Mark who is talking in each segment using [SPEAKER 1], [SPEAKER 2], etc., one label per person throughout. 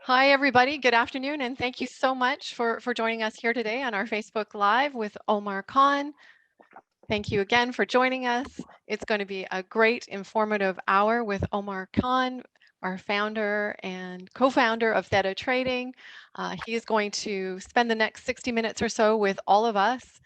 [SPEAKER 1] Hi, everybody. Good afternoon, and thank you so much for joining us here today on our Facebook Live with Omar Khan. Thank you again for joining us. It's going to be a great informative hour with Omar Khan, our founder and co-founder of Theta Trading. He is going to spend the next 60 minutes or so with all of us,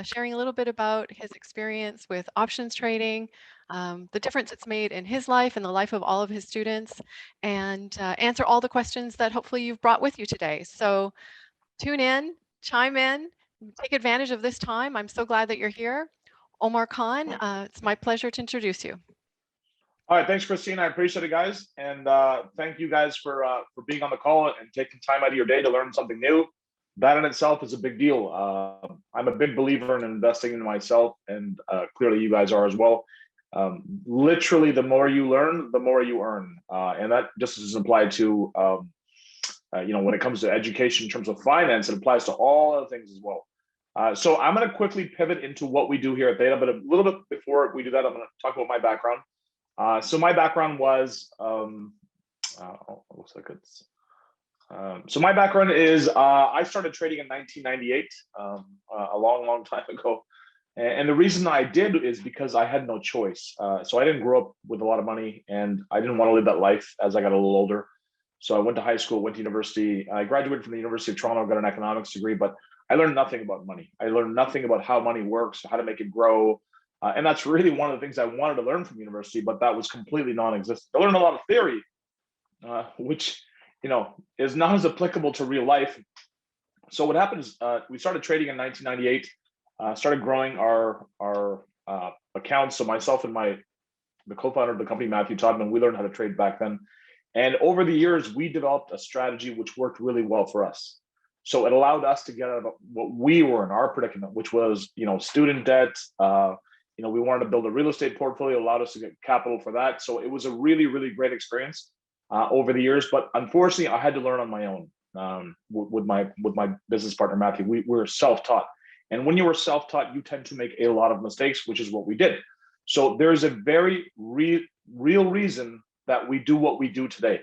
[SPEAKER 1] sharing a little bit about his experience with options trading, the difference it's made in his life and the life of all of his students, and answer all the questions that hopefully you've brought with you today. So tune in, chime in, take advantage of this time. I'm so glad that you're here. Omar Khan, it's my pleasure to introduce you.
[SPEAKER 2] All right, thanks, Christine. I appreciate it, guys, and thank you guys for being on the call and taking time out of your day to learn something new. That in itself is a big deal. I'm a big believer in investing in myself, and clearly you guys are as well. Literally, the more you learn, the more you earn, and that just is applied to when it comes to education in terms of finance. It applies to all other things as well. So I'm going to quickly pivot into what we do here at Theta, but a little bit before we do that, I'm going to talk about my background. So my background was, looks like it's, so my background is, I started trading in 1998, a long time ago. And the reason I did is because I had no choice. So I didn't grow up with a lot of money, and I didn't want to live that life as I got a little older. So I went to high school, went to university. I graduated from the University of Toronto, got an economics degree, but I learned nothing about money. I learned nothing about how money works, how to make it grow. And that's really one of the things I wanted to learn from university, but that was completely non-existent. I learned a lot of theory, which is not as applicable to real life. So what happened is we started trading in 1998, started growing our accounts. So myself and the co-founder of the company, Matthew Todman, we learned how to trade back then. And over the years, we developed a strategy which worked really well for us. So it allowed us to get out of what we were in our predicament, which was student debt. We wanted to build a real estate portfolio, allowed us to get capital for that. So it was a really, really great experience over the years. But unfortunately, I had to learn on my own with my business partner, Matthew. We were self-taught. And when you were self-taught, you tend to make a lot of mistakes, which is what we did. So there's a very real reason that we do what we do today.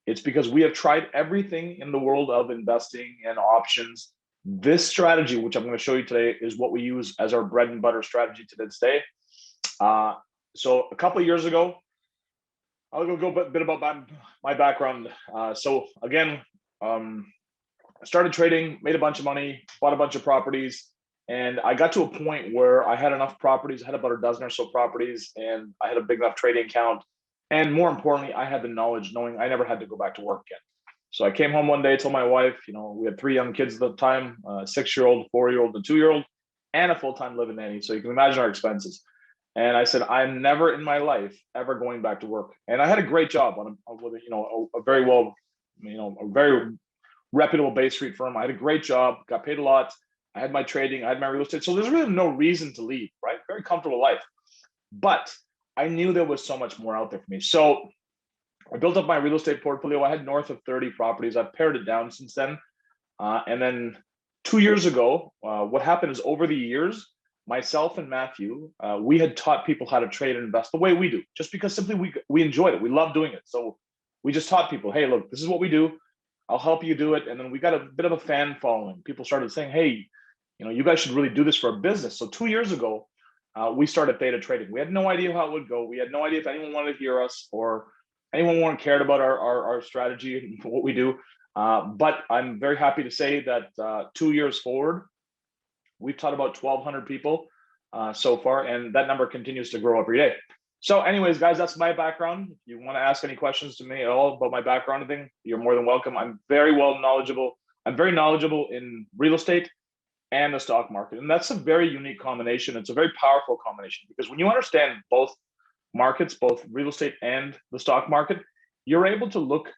[SPEAKER 2] It's because we have tried everything in the world of investing and options. This strategy, which I'm going to show you today, is what we use as our bread and butter strategy to this day. So a couple of years ago, I'll go a bit about my background. So again, I started trading, made a bunch of money, bought a bunch of properties, and I got to a point where I had enough properties. I had about a dozen or so properties, and I had a big enough trading account. And more importantly, I had the knowledge knowing I never had to go back to work again. So I came home one day, told my wife, we had 3 young kids at the time, a 6-year-old, 4-year-old, and 2-year-old, and a full-time living nanny. So you can imagine our expenses. And I said, I'm never in my life ever going back to work. And I had a great job with a very well, a very reputable Bay Street firm. I had a great job, got paid a lot. I had my trading, I had my real estate. So there's really no reason to leave, right? Very comfortable life. But I knew there was so much more out there for me. So I built up my real estate portfolio. I had north of 30 properties. I've pared it down since then. And then 2 years ago, what happened is over the years, myself and Matthew, we had taught people how to trade and invest the way we do, just because simply we enjoyed it. We love doing it. So we just taught people, hey, look, this is what we do. I'll help you do it. And then we got a bit of a fan following. People started saying, hey, you guys should really do this for a business. So 2 years ago, we started Theta Trading. We had no idea how it would go. We had no idea if anyone wanted to hear us or anyone cared about our strategy and what we do. But I'm very happy to say that 2 years forward, we've taught about 1,200 people so far, and that number continues to grow every day. So anyways, guys, that's my background. If you want to ask any questions to me at all about my background or anything, you're more than welcome. I'm very knowledgeable in real estate and the stock market. And that's a very unique combination. It's a very powerful combination because when you understand both markets, both real estate and the stock market, you're able to look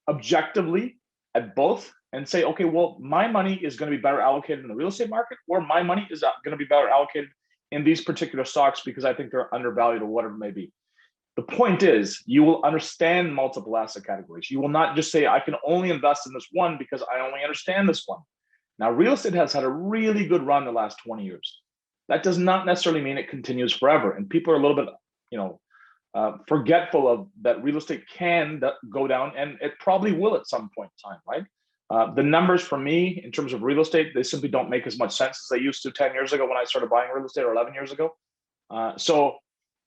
[SPEAKER 2] objectively at both and say, okay, well, my money is going to be better allocated in the real estate market, or my money is going to be better allocated in these particular stocks because I think they're undervalued or whatever it may be. The point is, you will understand multiple asset categories. You will not just say, I can only invest in this one because I only understand this one. Now, real estate has had a really good run the last 20 years. That does not necessarily mean it continues forever. And people are a little bit, forgetful of that real estate can go down, and it probably will at some point in time, right? The numbers for me in terms of real estate, they simply don't make as much sense as they used to 10 years ago when I started buying real estate, or 11 years ago. So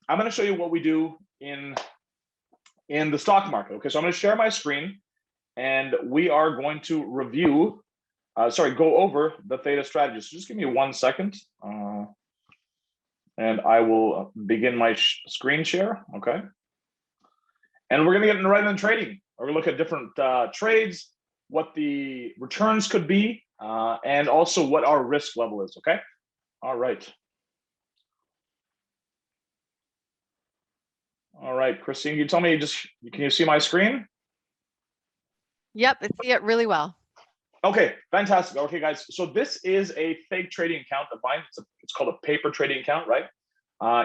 [SPEAKER 2] I'm going to show you what we do in the stock market. Okay, so I'm going to share my screen, and we are going to review, go over the Theta strategy. So just give me 1 second. And I will begin my screen share, okay? And we're gonna get right into trading. We're gonna look at different trades, what the returns could be, and also what our risk level is, okay? All right. All right, Christine, can you tell me can you see my screen?
[SPEAKER 1] Yep, I see it really well.
[SPEAKER 2] Okay, fantastic. Okay, guys, so this is a fake trading account of mine. It's called a paper trading account, right?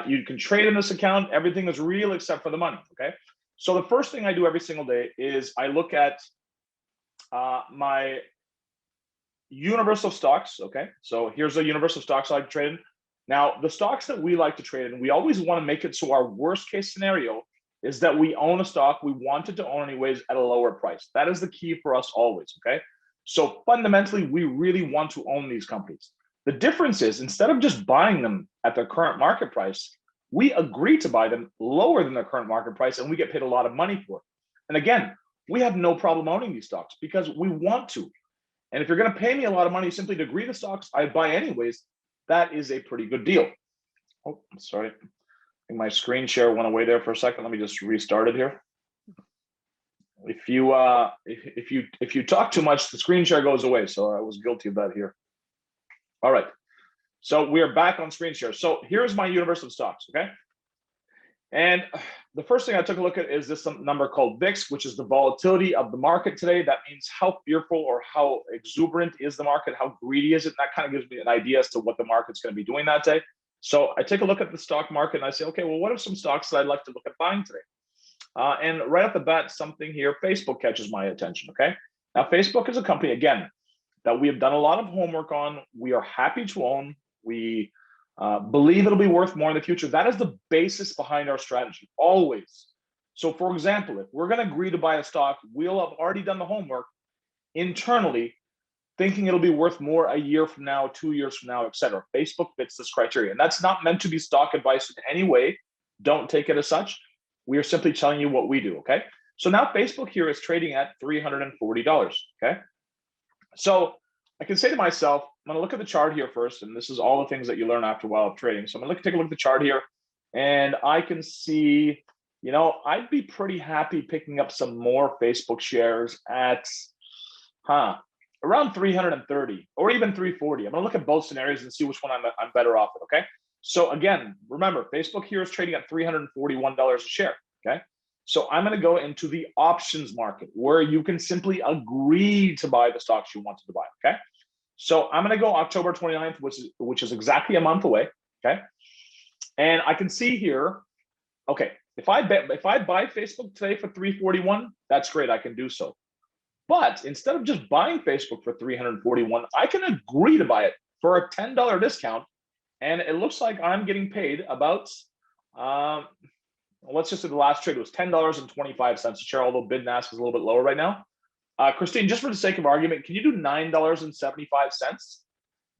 [SPEAKER 2] You can trade in this account. Everything is real except for the money, okay? So the first thing I do every single day is I look at my universe of stocks, okay? So here's a universe of stocks I like to trade in. Now, the stocks that we like to trade in, we always want to make it so our worst case scenario is that we own a stock we wanted to own anyways at a lower price. That is the key for us always, okay? So fundamentally, we really want to own these companies. The difference is, instead of just buying them at their current market price, we agree to buy them lower than their current market price, and we get paid a lot of money for it. And again, we have no problem owning these stocks because we want to. And if you're going to pay me a lot of money simply to agree to stocks I buy anyways, that is a pretty good deal. Oh, sorry. I think my screen share went away there for a second. Let me just restart it here. If you talk too much, the screen share goes away. So I was guilty of that here. All right. So we are back on screen share. So here's my universe of stocks, okay? And the first thing I took a look at is this number called VIX, which is the volatility of the market today. That means how fearful or how exuberant is the market, how greedy is it? That kind of gives me an idea as to what the market's going to be doing that day. So I take a look at the stock market and I say, okay, well, what are some stocks that I'd like to look at buying today? And right off the bat, something here, Facebook catches my attention, okay? Now, Facebook is a company, again, that we have done a lot of homework on. We are happy to own. We believe it'll be worth more in the future. That is the basis behind our strategy, always. So for example, if we're going to agree to buy a stock, we'll have already done the homework internally, thinking it'll be worth more a year from now, 2 years from now, et cetera. Facebook fits this criteria. And that's not meant to be stock advice in any way. Don't take it as such. We are simply telling you what we do, okay? So now Facebook here is trading at $340, okay? So I can say to myself, I'm going to look at the chart here first, and this is all the things that you learn after a while of trading. So I'm going to take a look at the chart here, and I can see, I'd be pretty happy picking up some more Facebook shares at, around 330 or even 340. I'm going to look at both scenarios and see which one I'm better off with, okay? So again, remember, Facebook here is trading at $341 a share, okay? So I'm going to go into the options market where you can simply agree to buy the stocks you wanted to buy, okay? So I'm going to go October 29th, which is exactly a month away, okay? And I can see here, okay, if I buy Facebook today for 341, that's great, I can do so. But instead of just buying Facebook for 341, I can agree to buy it for a $10 discount. And it looks like I'm getting paid about, let's just say the last trade was $10.25 a share, although bid and ask is a little bit lower right now. Christine, just for the sake of argument, can you do $9.75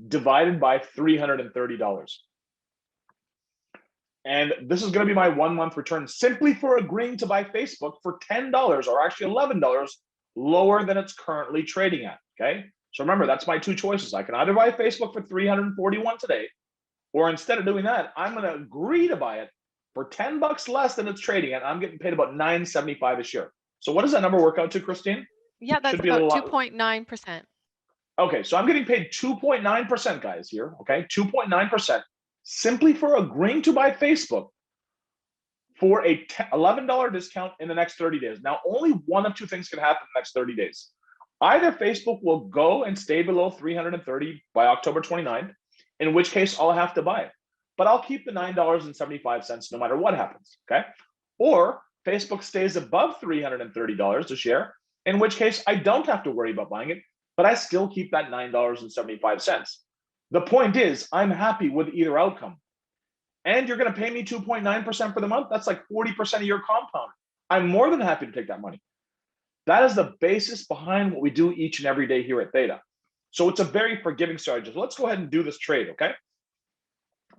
[SPEAKER 2] divided by $330? And this is going to be my 1 month return simply for agreeing to buy Facebook for $10 or actually $11 lower than it's currently trading at, okay? So remember, that's my two choices. I can either buy Facebook for 341 today, or instead of doing that, I'm going to agree to buy it for $10 less than it's trading at. I'm getting paid about $9.75 a share. So what does that number work out to, Christine?
[SPEAKER 1] Yeah, that's about 2.9%.
[SPEAKER 2] Okay, so I'm getting paid 2.9%, guys, here, okay? 2.9% simply for agreeing to buy Facebook for a $11 discount in the next 30 days. Now, only one of two things can happen in the next 30 days. Either Facebook will go and stay below 330 by October 29th, in which case I'll have to buy it. But I'll keep the $9.75 no matter what happens, okay? Or Facebook stays above $330 a share, in which case I don't have to worry about buying it, but I still keep that $9.75. The point is, I'm happy with either outcome. and you're going to pay me 2.9% for the month. That's like 40% of your compound. I'm more than happy to take that money. That is the basis behind what we do each and every day here at Theta. So it's a very forgiving strategy. So let's go ahead and do this trade, okay?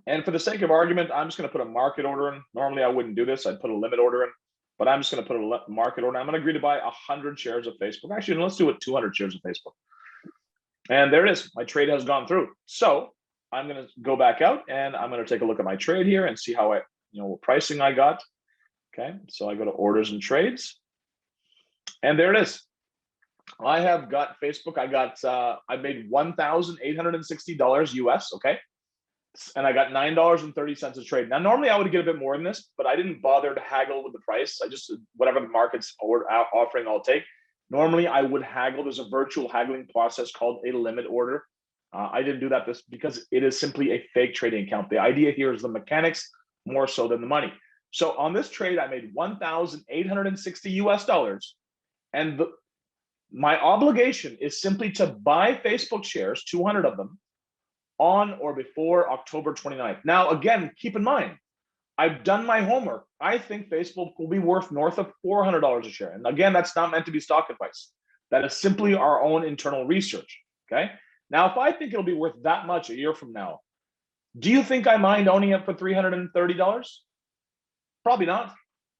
[SPEAKER 2] And for the sake of argument, I'm just going to put a market order in. Normally, I wouldn't do this. I'd put a limit order in, but I'm just going to put a market order. I'm going to agree to buy 100 shares of Facebook. Actually, let's do it 200 shares of Facebook. And there it is. My trade has gone through. So I'm going to go back out and I'm going to take a look at my trade here and see how what pricing I got. Okay, so I go to orders and trades, and there it is. I have got Facebook. I made $1,860 US. Okay, and I got $9.30 a trade. Now, normally I would get a bit more than this, but I didn't bother to haggle with the price. I just, whatever the market's offering, I'll take. Normally I would haggle. There's a virtual haggling process called a limit order. I didn't do that because it is simply a fake trading account. The idea here is the mechanics more so than the money. So on this trade, I made $1,860 US, and my obligation is simply to buy Facebook shares, 200 of them, on or before October 29th. Now, again, keep in mind, I've done my homework. I think Facebook will be worth north of $400 a share. And again, that's not meant to be stock advice. That is simply our own internal research, okay? Now, if I think it'll be worth that much a year from now, do you think I mind owning it for $330? Probably not.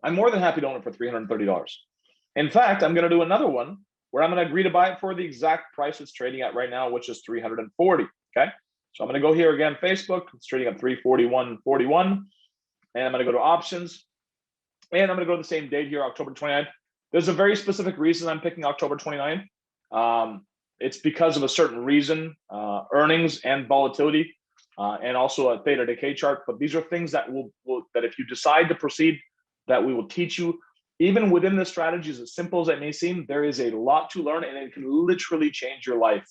[SPEAKER 2] I'm more than happy to own it for $330. In fact, I'm going to do another one where I'm going to agree to buy it for the exact price it's trading at right now, which is $340, okay? So I'm going to go here again, Facebook. It's trading at $341.41. And I'm going to go to options. And I'm going to go to the same date here, October 29th. There's a very specific reason I'm picking October 29th. It's because of a certain reason, earnings and volatility, and also a theta decay chart. But these are things that that if you decide to proceed, that we will teach you. Even within the strategies, as simple as it may seem, there is a lot to learn, and it can literally change your life,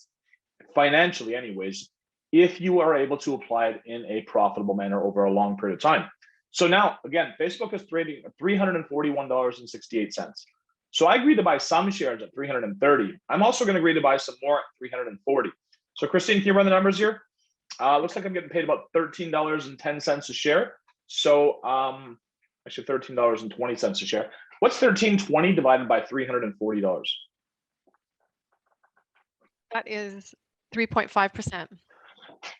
[SPEAKER 2] financially anyways, if you are able to apply it in a profitable manner over a long period of time. So now, again, Facebook is trading at $341.68. So I agreed to buy some shares at $330. I'm also going to agree to buy some more at $340. So Christine, can you run the numbers here? Looks like I'm getting paid about $13.10 a share. So actually $13.20 a share. What's $13.20 divided by $340?
[SPEAKER 1] That is 3.5%.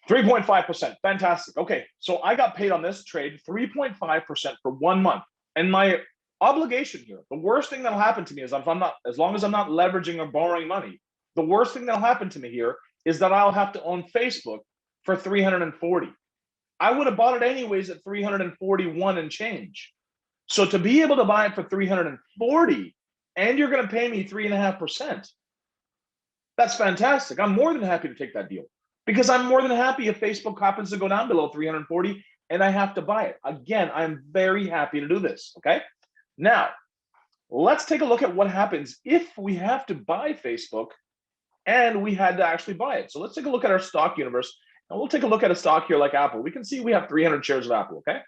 [SPEAKER 2] 3.5%. Fantastic. Okay, so I got paid on this trade 3.5% for 1 month. And my obligation here, the worst thing that'll happen to me is as long as I'm not leveraging or borrowing money, the worst thing that'll happen to me here is that I'll have to own Facebook for $340. I would have bought it anyways at $341 and change. So to be able to buy it for $340, and you're going to pay me 3.5%, that's fantastic. I'm more than happy to take that deal, because I'm more than happy if Facebook happens to go down below 340 and I have to buy it. Again, I'm very happy to do this, okay? Now, let's take a look at what happens if we have to buy Facebook and we had to actually buy it. So let's take a look at our stock universe, and we'll take a look at a stock here like Apple. We can see we have 300 shares of Apple, okay?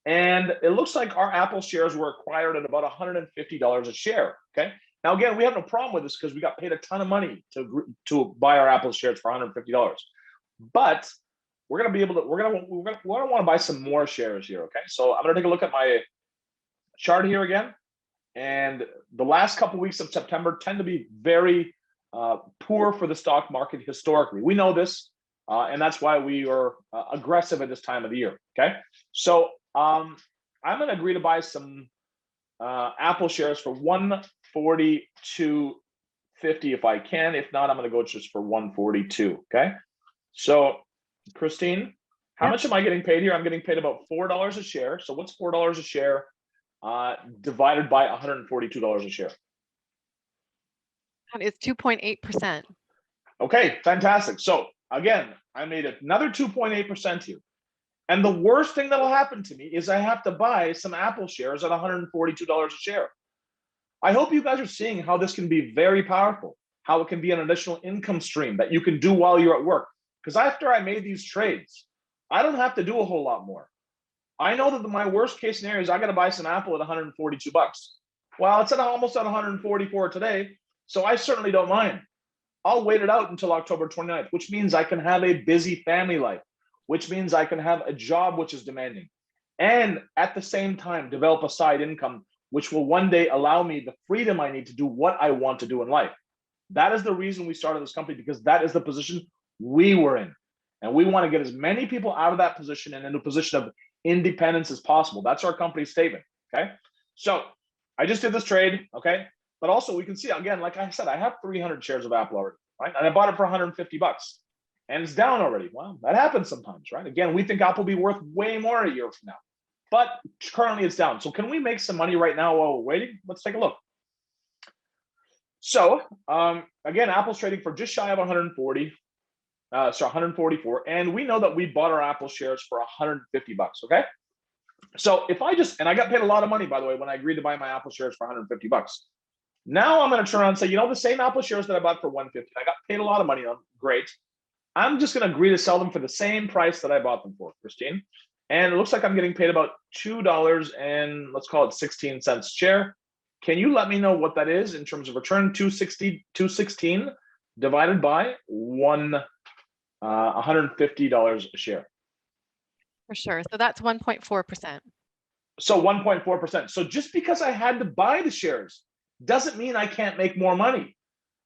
[SPEAKER 2] And it looks like our Apple shares were acquired at about $150 a share, okay? Now, again, we have no problem with this because we got paid a ton of money to buy our Apple shares for $150. But we're going to be able to, we're going to want to buy some more shares here, okay? So I'm going to take a look at my chart here again. And the last couple of weeks of September tend to be very poor for the stock market historically. We know this, and that's why we are aggressive at this time of the year, okay? So I'm going to agree to buy some Apple shares for $142.50 if I can. If not, I'm going to go just for $142. Okay. So, Christine, how much am I getting paid here? I'm getting paid about $4 a share. So, what's $4 a share divided by $142 a share?
[SPEAKER 1] It's 2.8%.
[SPEAKER 2] Okay, fantastic. So, again, I made another 2.8% here. And the worst thing that'll happen to me is I have to buy some Apple shares at $142 a share. I hope you guys are seeing how this can be very powerful, how it can be an additional income stream that you can do while you're at work. Because after I made these trades, I don't have to do a whole lot more. I know that my worst case scenario is I got to buy some Apple at 142 bucks. Well, it's almost at 144 today, so I certainly don't mind. I'll wait it out until October 29th, which means I can have a busy family life. which means I can have a job which is demanding, and at the same time develop a side income, which will one day allow me the freedom I need to do what I want to do in life. That is the reason we started this company, because that is the position we were in. And we want to get as many people out of that position and into a position of independence as possible. That's our company statement. Okay. So I just did this trade. Okay. But also we can see, again, like I said, I have 300 shares of Apple already, right? And I bought it for 150 bucks and it's down already. Well, that happens sometimes, right? Again, we think Apple will be worth way more a year from now, but currently it's down. So can we make some money right now while we're waiting? Let's take a look. So again, Apple's trading for just shy of 140. So 144, and we know that we bought our Apple shares for 150 bucks. Okay, so if I just, and I got paid a lot of money, by the way, when I agreed to buy my Apple shares for 150 bucks. Now I'm going to turn around and say, you know, the same Apple shares that I bought for 150, I got paid a lot of money on. Great. I'm just going to agree to sell them for the same price that I bought them for, Christine. And it looks like I'm getting paid about $2 and let's call it 16 cents a share. Can you let me know what that is in terms of return? 216 divided by $150 a share.
[SPEAKER 1] For sure. So that's 1.4%.
[SPEAKER 2] So 1.4%. So just because I had to buy the shares doesn't mean I can't make more money.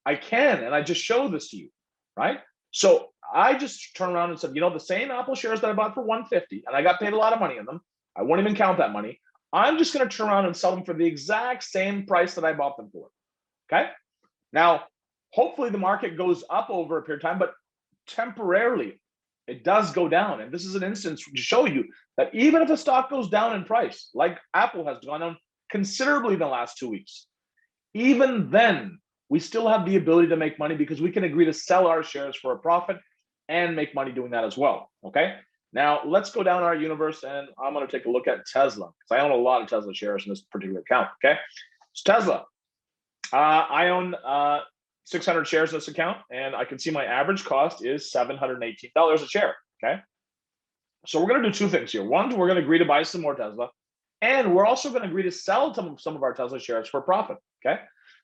[SPEAKER 2] I can, and I just showed this to you, right? So I just turned around and said, you know, the same Apple shares that I bought for 150, and I got paid a lot of money on them. I won't even count that money. I'm just going to turn around and sell them for the exact same price that I bought them for. Okay. Now, hopefully the market goes up over a period of time, but temporarily it does go down. And this is an instance to show you that even if a stock goes down in price, like Apple has gone down considerably in the last 2 weeks, even then we still have the ability to make money because we can agree to sell our shares for a profit and make money doing that as well. Okay. Now let's go down our universe and I'm going to take a look at Tesla because I own a lot of Tesla shares in this particular account. Okay. So Tesla, I own 600 shares in this account, and I can see my average cost is $718 a share. Okay. So we're going to do two things here. One, we're going to agree to buy some more Tesla, and we're also going to agree to sell some of our Tesla shares for profit. Okay.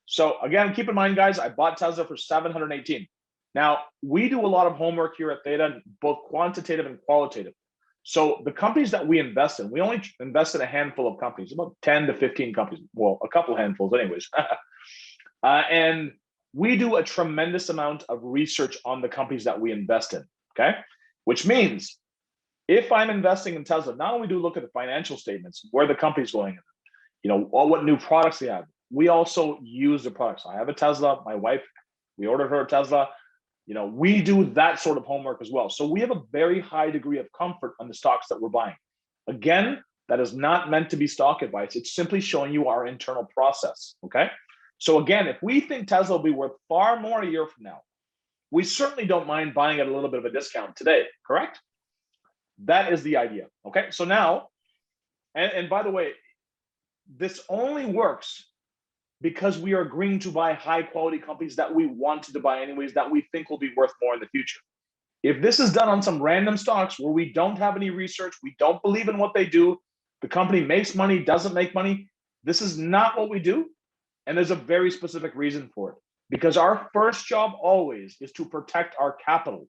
[SPEAKER 2] So again, keep in mind, guys, I bought Tesla for $718. Now we do a lot of homework here at Theta, both quantitative and qualitative. So the companies that we invest in, we only invest in a handful of companies, about 10 to 15 companies. Well, a couple handfuls anyways. And we do a tremendous amount of research on the companies that we invest in, okay? Which means if I'm investing in Tesla, not only do we look at the financial statements, where the company's going, you know, what new products they have, we also use the products. I have a Tesla, my wife, we ordered her a Tesla. You know, we do that sort of homework as well. So we have a very high degree of comfort on the stocks that we're buying. Again, that is not meant to be stock advice. It's simply showing you our internal process, okay? So again, if we think Tesla will be worth far more a year from now, we certainly don't mind buying at a little bit of a discount today, correct? That is the idea, okay? So now, and by the way, this only works because we are agreeing to buy high quality companies that we wanted to buy anyways, that we think will be worth more in the future. If this is done on some random stocks where we don't have any research, we don't believe in what they do, the company makes money, doesn't make money, this is not what we do. And there's a very specific reason for it. Because our first job always is to protect our capital.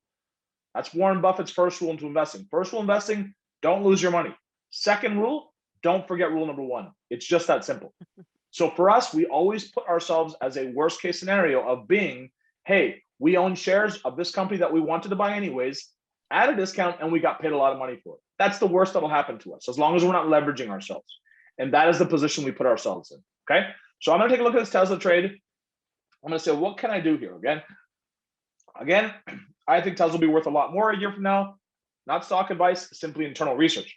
[SPEAKER 2] That's Warren Buffett's first rule into investing. First rule investing, don't lose your money. Second rule, don't forget rule number one. It's just that simple. So for us, we always put ourselves as a worst case scenario of being, hey, we own shares of this company that we wanted to buy anyways at a discount and we got paid a lot of money for it. That's the worst that'll happen to us, as long as we're not leveraging ourselves. And that is the position we put ourselves in, okay? So I'm gonna take a look at this Tesla trade. I'm gonna say, what can I do here? Again, I think Tesla will be worth a lot more a year from now. Not stock advice, simply internal research.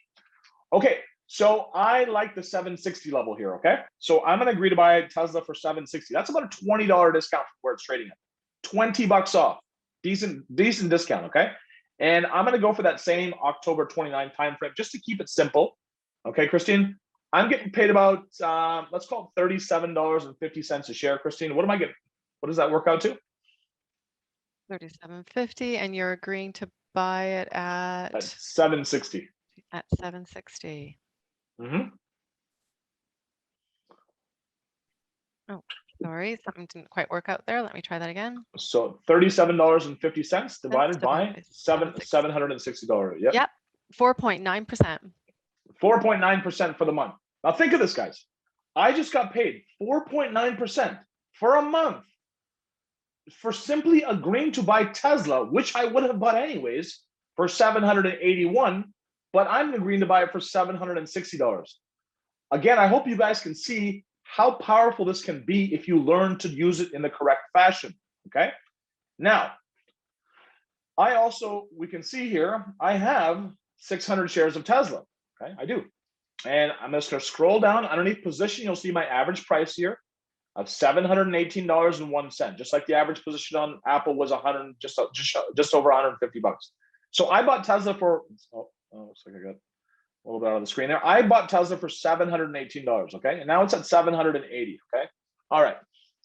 [SPEAKER 2] Okay, so I like the 760 level here, okay? So I'm gonna agree to buy Tesla for 760. That's about a $20 discount from where it's trading at. 20 bucks off, decent discount, okay? And I'm gonna go for that same October 29 timeframe just to keep it simple, okay, Christine? I'm getting paid about, let's call it $37.50 a share, Christine. What am I getting? What does that work out to?
[SPEAKER 1] $37.50, and you're agreeing to buy it at
[SPEAKER 2] 760.
[SPEAKER 1] At 760.
[SPEAKER 2] Mm-hmm.
[SPEAKER 1] Oh, Sorry, something didn't quite work out there. Let me try that again.
[SPEAKER 2] So $37.50
[SPEAKER 1] Cents
[SPEAKER 2] divided by
[SPEAKER 1] by
[SPEAKER 2] $760. Yep.
[SPEAKER 1] Yep, 4.9%.
[SPEAKER 2] 4.9% for the month. Now think of this, guys. I just got paid 4.9% for a month for simply agreeing to buy Tesla, which I would have bought anyways for $781, but I'm agreeing to buy it for $760. Again, I hope you guys can see how powerful this can be if you learn to use it in the correct fashion. Okay. Now, we can see here, I have 600 shares of Tesla. Okay, I do. And I'm just going to scroll down underneath position. You'll see my average price here of $718.01, just like the average position on Apple was just over 150 bucks. So I bought Tesla for, looks like I got a little bit out of the screen there. I bought Tesla for $718, okay? And now it's at 780, okay? All right.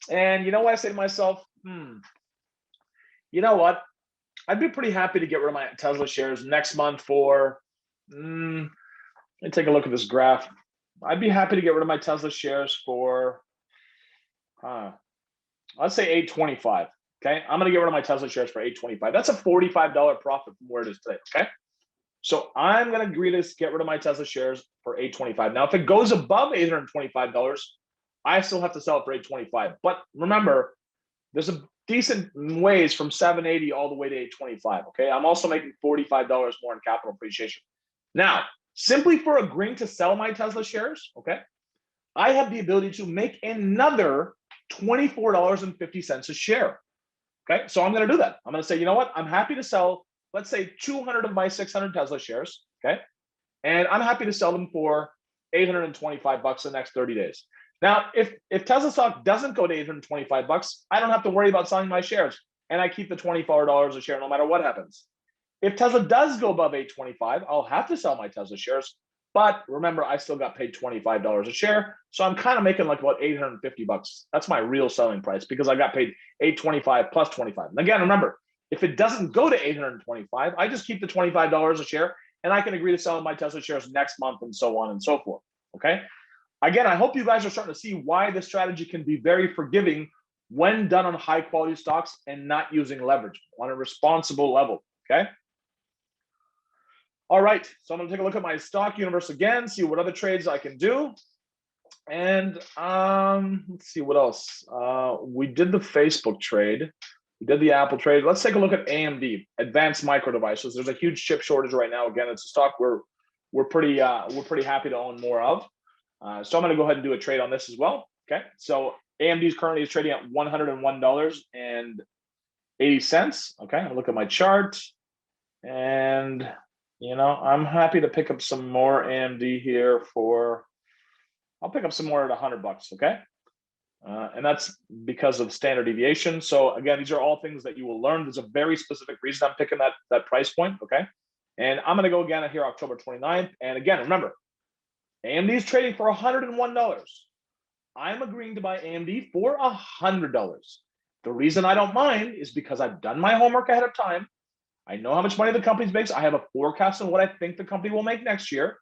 [SPEAKER 2] And you know what I say to myself? You know what? I'd be pretty happy to get rid of my Tesla shares next month for, let me take a look at this graph. I'd be happy to get rid of my Tesla shares for, let's say $825. Okay, I'm gonna get rid of my Tesla shares for $825. That's a $45 profit from where it is today. Okay, so I'm gonna agree to get rid of my Tesla shares for $825. Now, if it goes above $825, I still have to sell it for $825. But remember, there's a decent ways from $780 all the way to $825. Okay, I'm also making $45 more in capital appreciation. Now, simply for agreeing to sell my Tesla shares, okay, I have the ability to make another $24.50 a share. Okay, so I'm going to do that. I'm going to say, you know what? I'm happy to sell, let's say 200 of my 600 Tesla shares. Okay, and I'm happy to sell them for $825 the next 30 days. Now, if Tesla stock doesn't go to $825, I don't have to worry about selling my shares, and I keep the $24 a share no matter what happens. If Tesla does go above $825, I'll have to sell my Tesla shares. But remember, I still got paid $25 a share. So I'm kind of making like about $850. That's my real selling price because I got paid $825 plus $25. And again, remember, if it doesn't go to $825, I just keep the $25 a share and I can agree to sell my Tesla shares next month and so on and so forth. Okay. Again, I hope you guys are starting to see why this strategy can be very forgiving when done on high quality stocks and not using leverage on a responsible level. Okay. All right, so I'm gonna take a look at my stock universe again, see what other trades I can do. And let's see what else. We did the Facebook trade, we did the Apple trade. Let's take a look at AMD, Advanced Micro Devices. There's a huge chip shortage right now. Again, it's a stock we're pretty happy to own more of. So I'm gonna go ahead and do a trade on this as well. Okay, so AMD is currently trading at $101.80. Okay, I'll look at my chart and you know, I'm happy to pick up some more AMD here I'll pick up some more at $100, okay? And that's because of standard deviation. So again, these are all things that you will learn. There's a very specific reason I'm picking that price point, okay? And I'm gonna go again here October 29th. And again, remember, AMD is trading for $101. I'm agreeing to buy AMD for $100. The reason I don't mind is because I've done my homework ahead of time. I know how much money the company makes. I have a forecast on what I think the company will make next year.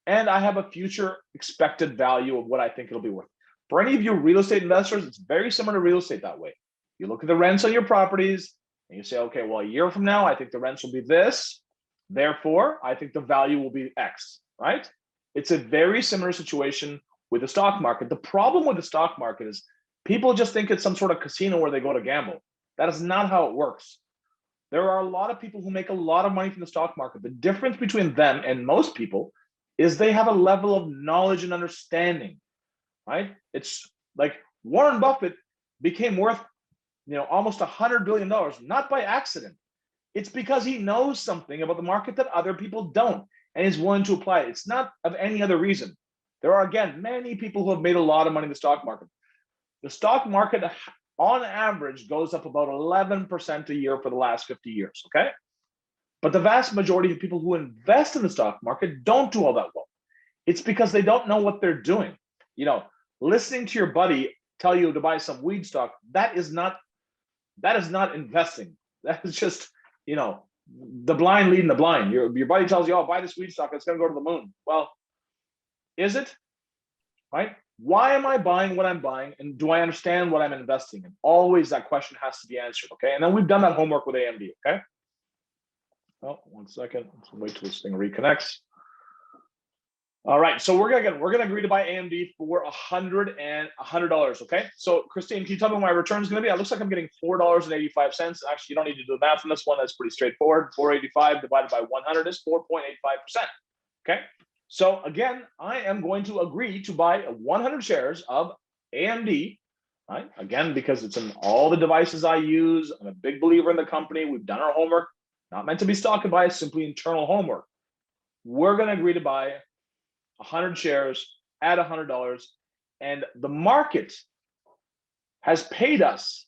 [SPEAKER 2] And I have a future expected value of what I think it'll be worth. For any of you real estate investors, it's very similar to real estate that way. You look at the rents on your properties and you say, okay, well, a year from now, I think the rents will be this. Therefore, I think the value will be X, right? It's a very similar situation with the stock market. The problem with the stock market is people just think it's some sort of casino where they go to gamble. That is not how it works. There are a lot of people who make a lot of money from the stock market. The difference between them and most people is they have a level of knowledge and understanding, right? It's like Warren Buffett became worth, almost $100 billion, not by accident. It's because he knows something about the market that other people don't and is willing to apply it. It's not of any other reason. There are, again, many people who have made a lot of money in the stock market. The stock market on average goes up about 11% a year for the last 50 years, okay? But the vast majority of people who invest in the stock market don't do all that well. It's because they don't know what they're doing. Listening to your buddy tell you to buy some weed stock, that is not investing. That is just, the blind leading the blind. Your buddy tells you, oh, buy this weed stock, it's gonna go to the moon. Well, is it? Right? Why am I buying what I'm buying? And do I understand what I'm investing in? Always that question has to be answered, okay? And then we've done that homework with AMD, okay? Oh, 1 second. Let's wait till this thing reconnects. All right, so we're gonna agree to buy AMD for $100, okay? So Christine, can you tell me what my return is gonna be? It looks like I'm getting $4.85. Actually, you don't need to do the math on this one. That's pretty straightforward. 485 divided by 100 is 4.85%. Okay. So again, I am going to agree to buy 100 shares of AMD, right? Again, because it's in all the devices I use. I'm a big believer in the company. We've done our homework. Not meant to be stock advice, simply internal homework. We're going to agree to buy 100 shares at $100, and the market has paid us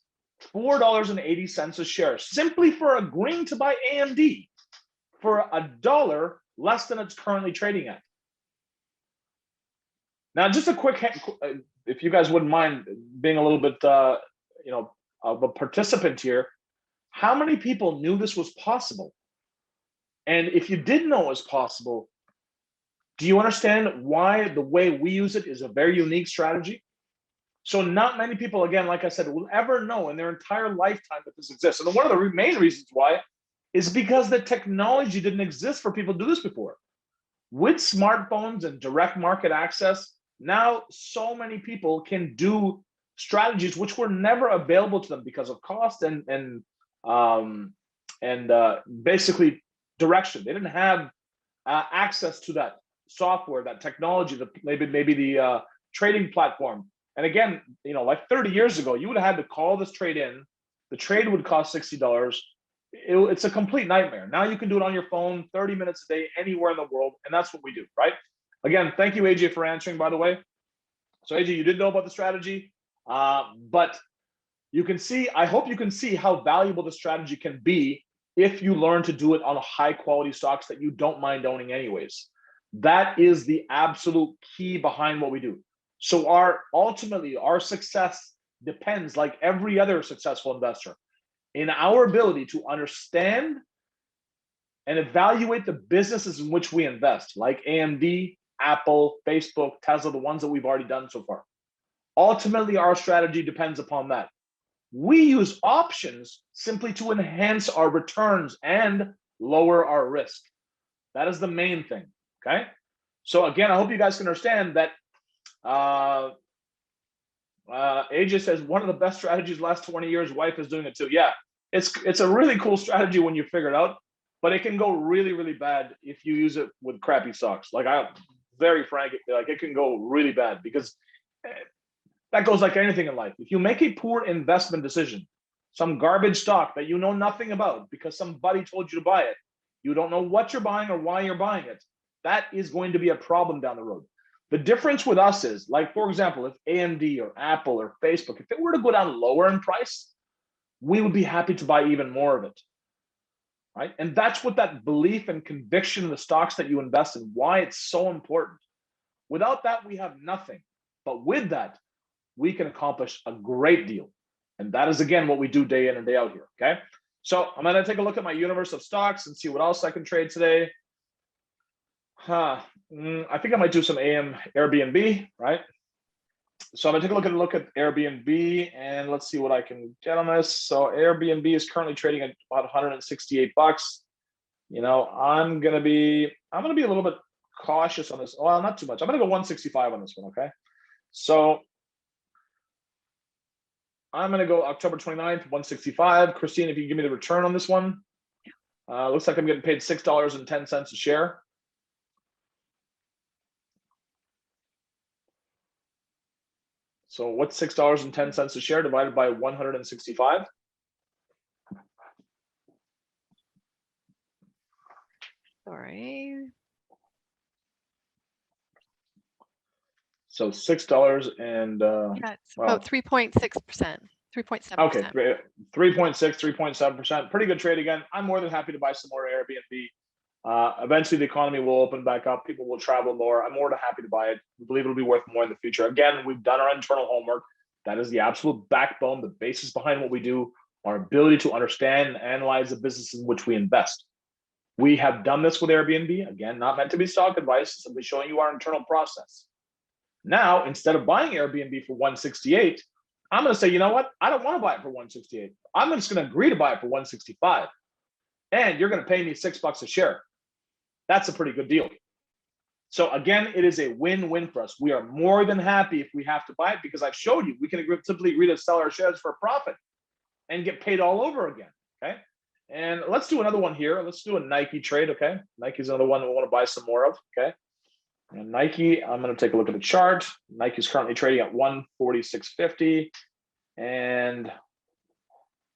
[SPEAKER 2] $4.80 a share simply for agreeing to buy AMD for $1 less than it's currently trading at. Now, just a quick, if you guys wouldn't mind being a little bit, of a participant here, how many people knew this was possible? And if you did know it was possible, do you understand why the way we use it is a very unique strategy? So not many people, again, like I said, will ever know in their entire lifetime that this exists. And one of the main reasons why is because the technology didn't exist for people to do this before. With smartphones and direct market access, now so many people can do strategies which were never available to them because of cost and basically direction. They didn't have access to that software, that technology, maybe the trading platform. And again, like 30 years ago, you would have had to call this trade in. The trade would cost $60. It's a complete nightmare. Now you can do it on your phone, 30 minutes a day, anywhere in the world, and that's what we do, right? Again, thank you, AJ, for answering, by the way. So AJ, you did know about the strategy, but you can see, I hope you can see how valuable the strategy can be if you learn to do it on high quality stocks that you don't mind owning anyways. That is the absolute key behind what we do. So ultimately our success depends, like every other successful investor, in our ability to understand and evaluate the businesses in which we invest, like AMD, Apple, Facebook, Tesla, the ones that we've already done so far. Ultimately, our strategy depends upon that. We use options simply to enhance our returns and lower our risk. That is the main thing, okay? So again, I hope you guys can understand that AJ says one of the best strategies the last 20 years, wife is doing it too. Yeah, it's a really cool strategy when you figure it out, but it can go really, really bad if you use it with crappy stocks. Like very frank, like it can go really bad because that goes like anything in life. If you make a poor investment decision, some garbage stock that you know nothing about because somebody told you to buy it, you don't know what you're buying or why you're buying it, that is going to be a problem down the road. The difference with us is, like, for example, if AMD or Apple or Facebook, if it were to go down lower in price, we would be happy to buy even more of it, right? And that's what that belief and conviction in the stocks that you invest in, why it's so important. Without that, we have nothing. But with that, we can accomplish a great deal. And that is, again, what we do day in and day out here, okay? So I'm gonna take a look at my universe of stocks and see what else I can trade today. I think I might do some Airbnb, right? So I'm gonna take a look at Airbnb and let's see what I can get on this. So Airbnb is currently trading at about 168 bucks. I'm gonna be a little bit cautious on this. Well, not too much. I'm gonna go 165 on this one, okay? So I'm gonna go October 29th, 165. Christine, if you give me the return on this one. Looks like I'm getting paid $6.10 a share. So what's $6.10 a share divided by 165?
[SPEAKER 1] Sorry.
[SPEAKER 2] So $6 and
[SPEAKER 1] yeah, it's about 3.6%, 3.7%.
[SPEAKER 2] Okay, 3.6, 3.7%. Pretty good trade again. I'm more than happy to buy some more Airbnb. Eventually, the economy will open back up. People will travel more. I'm more than happy to buy it. We believe it'll be worth more in the future. Again, we've done our internal homework. That is the absolute backbone, the basis behind what we do, our ability to understand and analyze the business in which we invest. We have done this with Airbnb. Again, not meant to be stock advice, simply showing you our internal process. Now, instead of buying Airbnb for 168, I'm going to say, you know what? I don't want to buy it for 168. I'm just going to agree to buy it for 165. And you're going to pay me $6 a share. That's a pretty good deal. So again, it is a win-win for us. We are more than happy if we have to buy it, because I've showed you we can simply agree to sell our shares for a profit and get paid all over again. Okay. And let's do another one here. Let's do a Nike trade. Okay. Nike's another one we want to buy some more of. Okay. And Nike, I'm going to take a look at the chart. Nike's currently trading at 146.50. And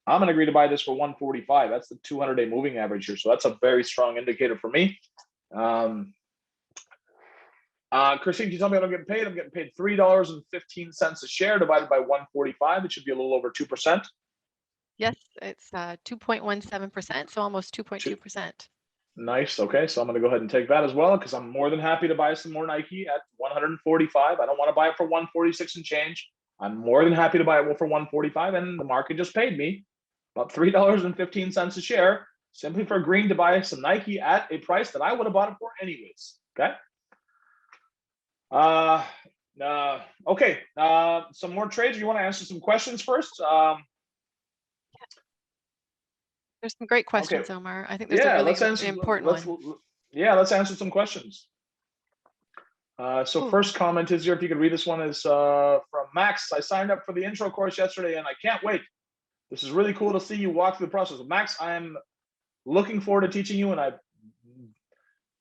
[SPEAKER 2] I'm going to agree to buy this for 145. That's the 200-day moving average here. So that's a very strong indicator for me. Christine, can you tell me what I'm getting paid? I'm getting paid $3.15 a share divided by 145. It should be a little over 2%.
[SPEAKER 1] Yes, it's 2.17%, so almost 2.2%.
[SPEAKER 2] Nice. Okay, so I'm going to go ahead and take that as well, because I'm more than happy to buy some more Nike at 145. I don't want to buy it for 146 and change. I'm more than happy to buy it for 145, and the market just paid me about $3.15 a share simply for agreeing to buy some Nike at a price that I would have bought it for anyways. Okay. Okay. Some more trades. You want to answer some questions first?
[SPEAKER 1] There's some great questions,
[SPEAKER 2] okay.
[SPEAKER 1] Omar. I think there's a really important one.
[SPEAKER 2] Let's answer some questions. So first comment is here, if you could read this one, is from Max. I signed up for the intro course yesterday and I can't wait. This is really cool to see you walk through the process. Max, I am looking forward to teaching you, and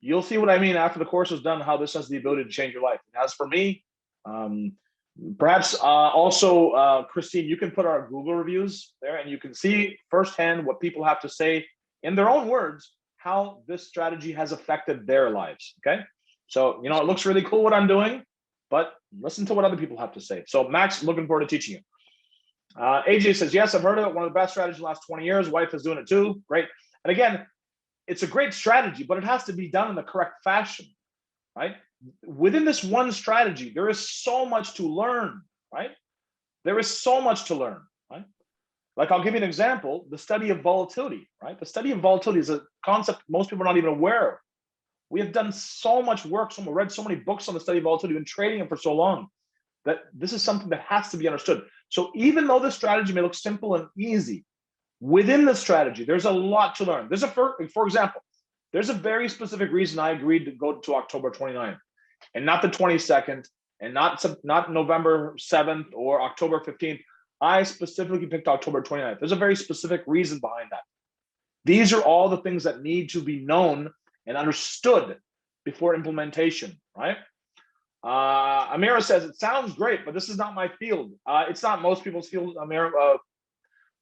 [SPEAKER 2] you'll see what I mean after the course is done, how this has the ability to change your life. As for me, perhaps also, Christine, you can put our Google reviews there and you can see firsthand what people have to say in their own words, how this strategy has affected their lives. Okay. So, it looks really cool what I'm doing, but listen to what other people have to say. So Max, looking forward to teaching you. AJ says, yes, I've heard of it. One of the best strategies in the last 20 years. Wife is doing it too. Great. And again, it's a great strategy, but it has to be done in the correct fashion, right? Within this one strategy, there is so much to learn, right? There is so much to learn, right? Like, I'll give you an example, the study of volatility, right? The study of volatility is a concept most people are not even aware of. We have done so much work, read so many books on the study of volatility, been trading it for so long, that this is something that has to be understood. So even though the strategy may look simple and easy, within the strategy, there's a lot to learn. For example, there's a very specific reason I agreed to go to October 29th and not the 22nd and not November 7th or October 15th. I specifically picked October 29th. There's a very specific reason behind that. These are all the things that need to be known and understood before implementation, right? Amira says, it sounds great, but this is not my field. It's not most people's field, Amira.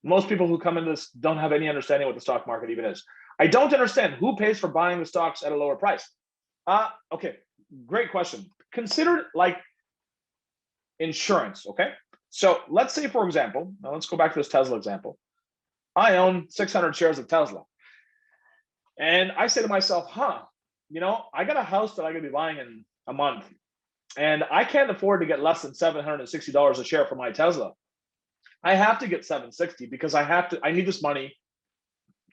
[SPEAKER 2] Most people who come into this don't have any understanding what the stock market even is. I don't understand who pays for buying the stocks at a lower price. Okay, great question. Consider it like insurance, okay? So let's say, for example, now let's go back to this Tesla example. I own 600 shares of Tesla. And I say to myself, I got a house that I'm going to be buying in a month. And I can't afford to get less than $760 a share for my Tesla. I have to get $760 because I need this money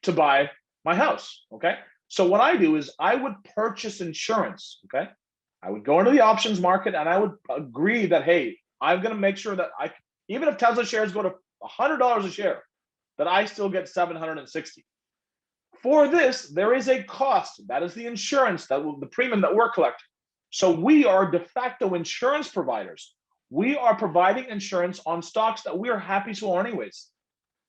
[SPEAKER 2] to buy my house. Okay. So what I do is I would purchase insurance. Okay. I would go into the options market and I would agree that, hey, I'm going to make sure that even if Tesla shares go to $100 a share, that I still get $760. For this, there is a cost. That is the insurance, the premium that we're collecting. So we are de facto insurance providers. We are providing insurance on stocks that we are happy to own anyways.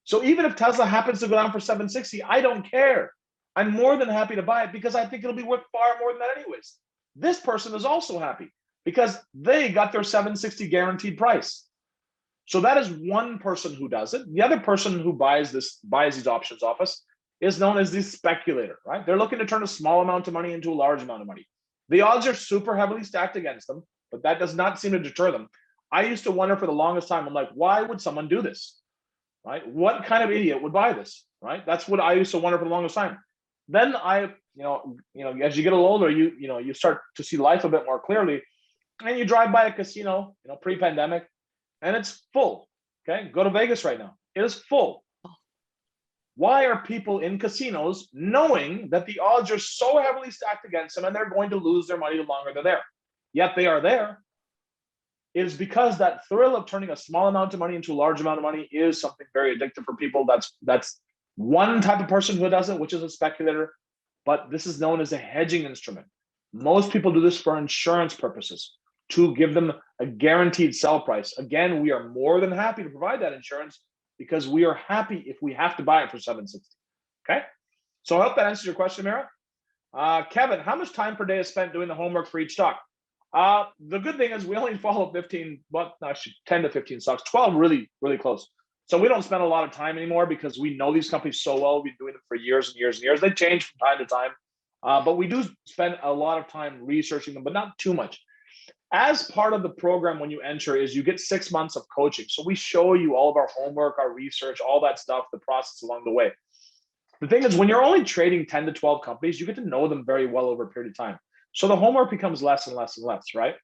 [SPEAKER 2] So even if Tesla happens to go down for $760, I don't care. I'm more than happy to buy it because I think it'll be worth far more than that anyways. This person is also happy because they got their $760 guaranteed price. So that is one person who does it. The other person who buys these options off us is known as the speculator, right? They're looking to turn a small amount of money into a large amount of money. The odds are super heavily stacked against them, but that does not seem to deter them. I used to wonder for the longest time, I'm like, why would someone do this, right? What kind of idiot would buy this, right? That's what I used to wonder for the longest time. Then as you get a little older, you start to see life a bit more clearly, and you drive by a casino, pre-pandemic, and it's full. Okay, go to Vegas right now; it is full. Why are people in casinos knowing that the odds are so heavily stacked against them and they're going to lose their money the longer they're there? Yet they are there. is because that thrill of turning a small amount of money into a large amount of money is something very addictive for people. That's one type of person who does it, which is a speculator, but this is known as a hedging instrument. Most people do this for insurance purposes, to give them a guaranteed sell price. Again, we are more than happy to provide that insurance because we are happy if we have to buy it for 760. Okay, so I hope that answers your question, Mara. Kevin, how much time per day is spent doing the homework for each stock? The good thing is we only follow 15, but actually 10 to 15 stocks, 12 really, really close. So we don't spend a lot of time anymore because we know these companies so well. We've been doing them for years and years and years. They change from time to time, but we do spend a lot of time researching them, but not too much. As part of the program, when you enter, is you get 6 months of coaching. So we show you all of our homework, our research, all that stuff, the process along the way. The thing is, when you're only trading 10 to 12 companies, you get to know them very well over a period of time. So the homework becomes less and less and less, right?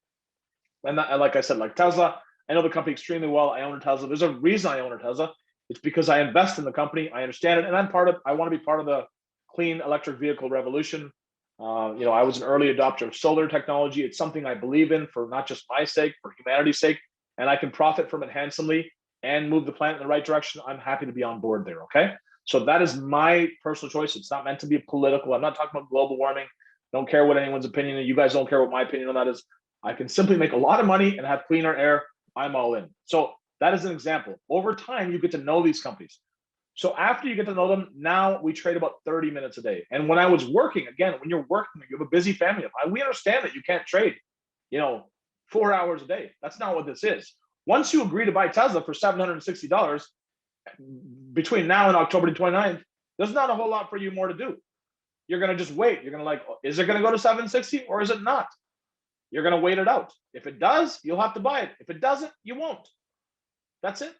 [SPEAKER 2] And like I said, like Tesla, I know the company extremely well. I own a Tesla. There's a reason I own a Tesla. It's because I invest in the company. I understand it. And I want to be part of the clean electric vehicle revolution. I was an early adopter of solar technology. It's something I believe in for not just my sake, for humanity's sake, and I can profit from it handsomely and move the planet in the right direction. I'm happy to be on board there, okay? So that is my personal choice. It's not meant to be political. I'm not talking about global warming. Don't care what anyone's opinion is. You guys don't care what my opinion on that is. I can simply make a lot of money and have cleaner air. I'm all in. So that is an example. Over time, you get to know these companies. So after you get to know them, now we trade about 30 minutes a day. And when I was working, again, when you're working, you have a busy family. We understand that you can't trade, 4 hours a day. That's not what this is. Once you agree to buy Tesla for $760 between now and October 29th, there's not a whole lot for you more to do. You're going to just wait. You're going to is it going to go to 760 or is it not? You're going to wait it out. If it does, you'll have to buy it. If it doesn't, you won't. That's it.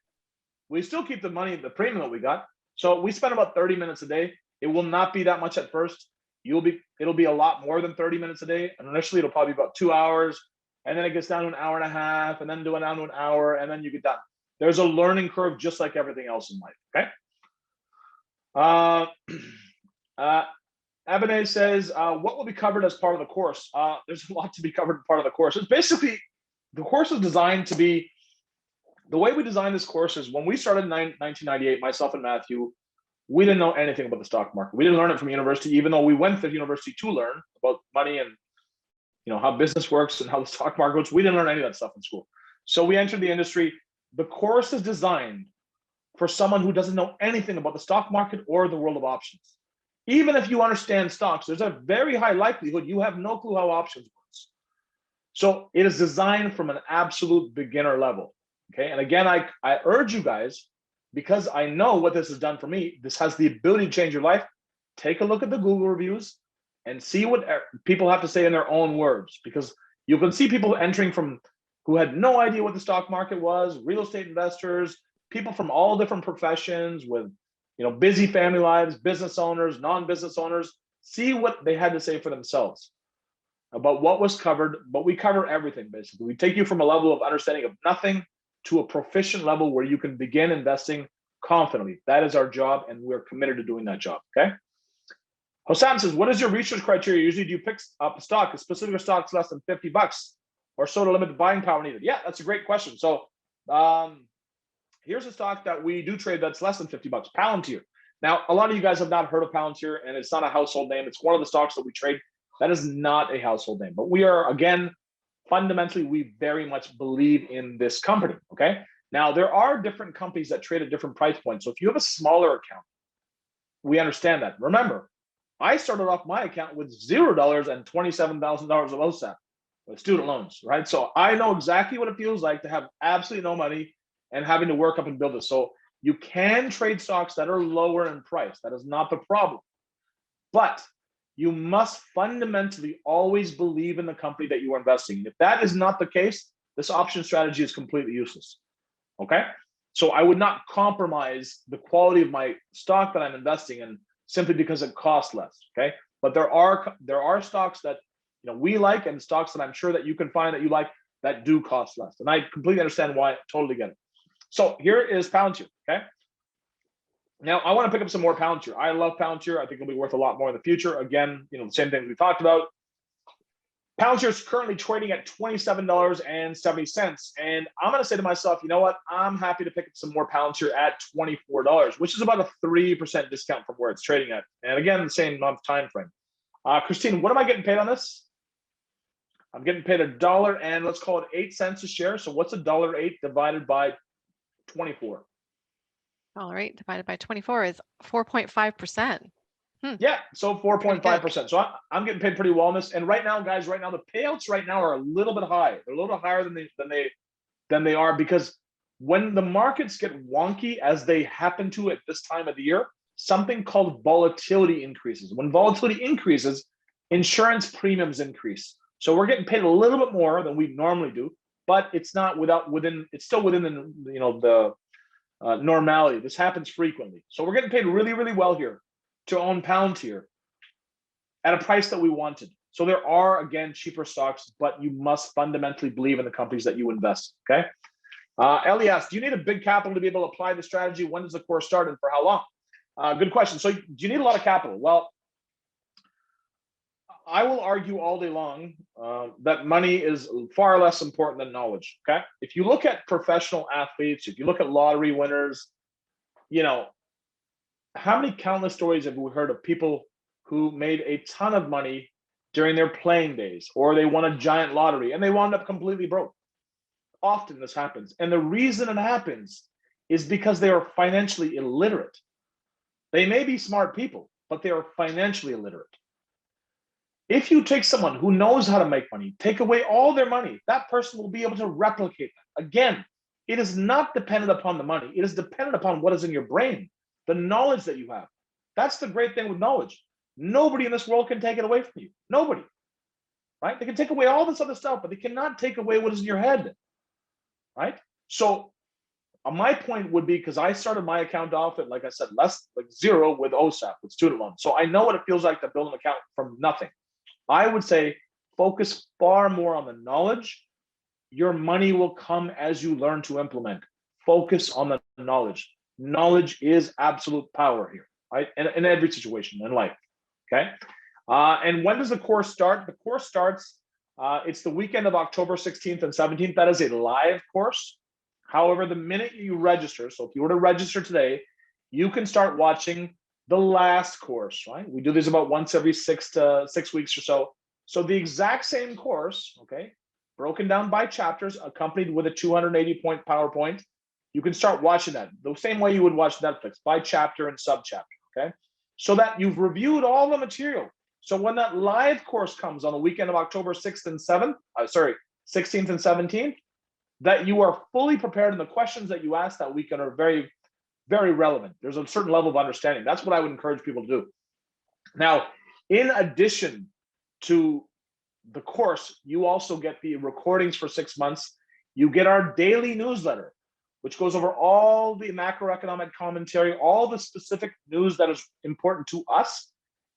[SPEAKER 2] We still keep the money, the premium that we got. So we spend about 30 minutes a day. It will not be that much at first. It'll be a lot more than 30 minutes a day. And initially it'll probably be about 2 hours. And then it gets down to an hour and a half, and then down to an hour, and then you get done. There's a learning curve just like everything else in life. Okay. Abinay says, what will be covered as part of the course? There's a lot to be covered as part of the course. It's basically, the course is designed to be, the way we designed this course is when we started in 1998, myself and Matthew, we didn't know anything about the stock market. We didn't learn it from university, even though we went to university to learn about money and how business works and how the stock market works. We didn't learn any of that stuff in school. So we entered the industry. The course is designed for someone who doesn't know anything about the stock market or the world of options. Even if you understand stocks, there's a very high likelihood you have no clue how options works. So it is designed from an absolute beginner level. Okay. And again, I urge you guys, because I know what this has done for me, this has the ability to change your life. Take a look at the Google reviews and see what people have to say in their own words, because you can see people entering from who had no idea what the stock market was, real estate investors, people from all different professions with busy family lives, business owners, non-business owners. See what they had to say for themselves about what was covered. But we cover everything, basically. We take you from a level of understanding of nothing to a proficient level where you can begin investing confidently. That is our job, and we're committed to doing that job, okay? Hossam says, what is your research criteria? Usually do you pick up a stock, a specific stock's less than $50 or so to limit the buying power needed? Yeah, that's a great question. So here's a stock that we do trade that's less than $50, Palantir. Now, a lot of you guys have not heard of Palantir, and it's not a household name. It's one of the stocks that we trade. That is not a household name, but we are, again, fundamentally, we very much believe in this company, okay? Now, there are different companies that trade at different price points. So if you have a smaller account, we understand that. Remember, I started off my account with $0 and $27,000 of OSAP with student loans, right? So I know exactly what it feels like to have absolutely no money and having to work up and build it. So you can trade stocks that are lower in price. That is not the problem. But you must fundamentally always believe in the company that you are investing in. If that is not the case, this option strategy is completely useless, okay? So I would not compromise the quality of my stock that I'm investing in simply because it costs less, okay? But there are stocks that we like, and stocks that I'm sure that you can find that you like that do cost less. And I completely understand why, totally get it. So here is Palantir, okay? Now, I want to pick up some more Palantir. I love Palantir. I think it'll be worth a lot more in the future. Again, the same things we talked about. Palantir is currently trading at $27.70. And I'm going to say to myself, you know what? I'm happy to pick up some more Palantir at $24, which is about a 3% discount from where it's trading at. And again, the same month time frame. Christine, what am I getting paid on this? I'm getting paid $1 and let's call it 8 cents a share. So what's $1.08 divided by 24?
[SPEAKER 1] $1.08 divided by 24 is 4.5%.
[SPEAKER 2] Yeah, so 4.5%. So I'm getting paid pretty well on this. And right now, guys, the payouts right now are a little bit high. They're a little bit higher than they are, because when the markets get wonky, as they happen to at this time of the year, something called volatility increases. When volatility increases, insurance premiums increase. So we're getting paid a little bit more than we normally do, but it's not it's still within the normality. This happens frequently. So we're getting paid really, really well here to own Palantir at a price that we wanted. So there are, again, cheaper stocks, but you must fundamentally believe in the companies that you invest, okay? Ellie asks, do you need a big capital to be able to apply the strategy? When does the course start and for how long? Good question. So do you need a lot of capital? Well, I will argue all day long that money is far less important than knowledge, okay? If you look at professional athletes, if you look at lottery winners, how many countless stories have we heard of people who made a ton of money during their playing days, or they won a giant lottery and they wound up completely broke? Often this happens. And the reason it happens is because they are financially illiterate. They may be smart people, but they are financially illiterate. If you take someone who knows how to make money, take away all their money, that person will be able to replicate that. Again, it is not dependent upon the money. It is dependent upon what is in your brain, the knowledge that you have. That's the great thing with knowledge. Nobody in this world can take it away from you. Nobody, right? They can take away all this other stuff, but they cannot take away what is in your head, right? So my point would be, because I started my account off at, like I said, zero with OSAP, with student loans. So I know what it feels like to build an account from nothing. I would say focus far more on the knowledge. Your money will come as you learn to implement. Focus on the knowledge. Knowledge is absolute power here, right? In every situation in life, okay? And when does the course start? The course starts, it's the weekend of October 16th and 17th. That is a live course. However, the minute you register, so if you were to register today, you can start watching the last course, right? We do this about once every 6 weeks or so. So the exact same course, okay, broken down by chapters, accompanied with a 280-point PowerPoint. You can start watching that the same way you would watch Netflix, by chapter and subchapter, okay? So that you've reviewed all the material. So when that live course comes on the weekend of October 16th and 17th, that you are fully prepared, and the questions that you ask that weekend are very, very relevant. There's a certain level of understanding. That's what I would encourage people to do. Now, in addition to the course, you also get the recordings for 6 months. You get our daily newsletter, which goes over all the macroeconomic commentary, all the specific news that is important to us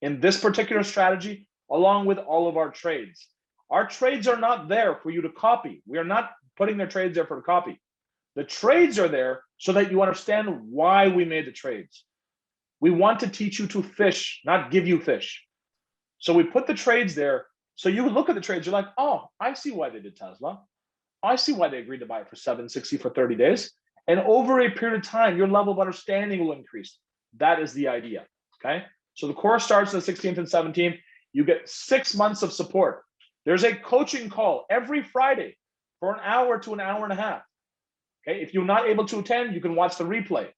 [SPEAKER 2] in this particular strategy, along with all of our trades. Our trades are not there for you to copy. We are not putting their trades there for the copy. The trades are there so that you understand why we made the trades. We want to teach you to fish, not give you fish. So we put the trades there so you look at the trades, you're like, oh, I see why they did Tesla. I see why they agreed to buy it for $760 for 30 days. And over a period of time, your level of understanding will increase. That is the idea, okay? So the course starts on the 16th and 17th. You get 6 months of support. There's a coaching call every Friday for an hour to an hour and a half. Okay, if you're not able to attend, you can watch the replay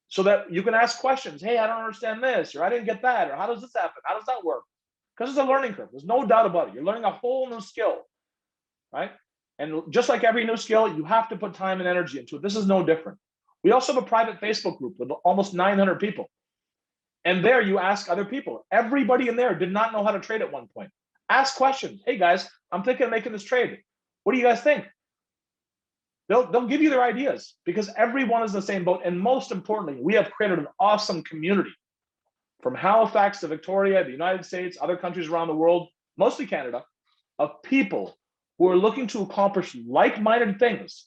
[SPEAKER 2] so that you can ask questions. Hey, I don't understand this, or I didn't get that, or how does this happen? How does that work? Because it's a learning curve. There's no doubt about it. You're learning a whole new skill, right? And just like every new skill, you have to put time and energy into it. This is no different. We also have a private Facebook group with almost 900 people. And there you ask other people. Everybody in there did not know how to trade at one point. Ask questions. Hey guys, I'm thinking of making this trade. What do you guys think? They'll give you their ideas, because everyone is in the same boat. And most importantly, we have created an awesome community from Halifax to Victoria, the United States, other countries around the world, mostly Canada, of people who are looking to accomplish like-minded things.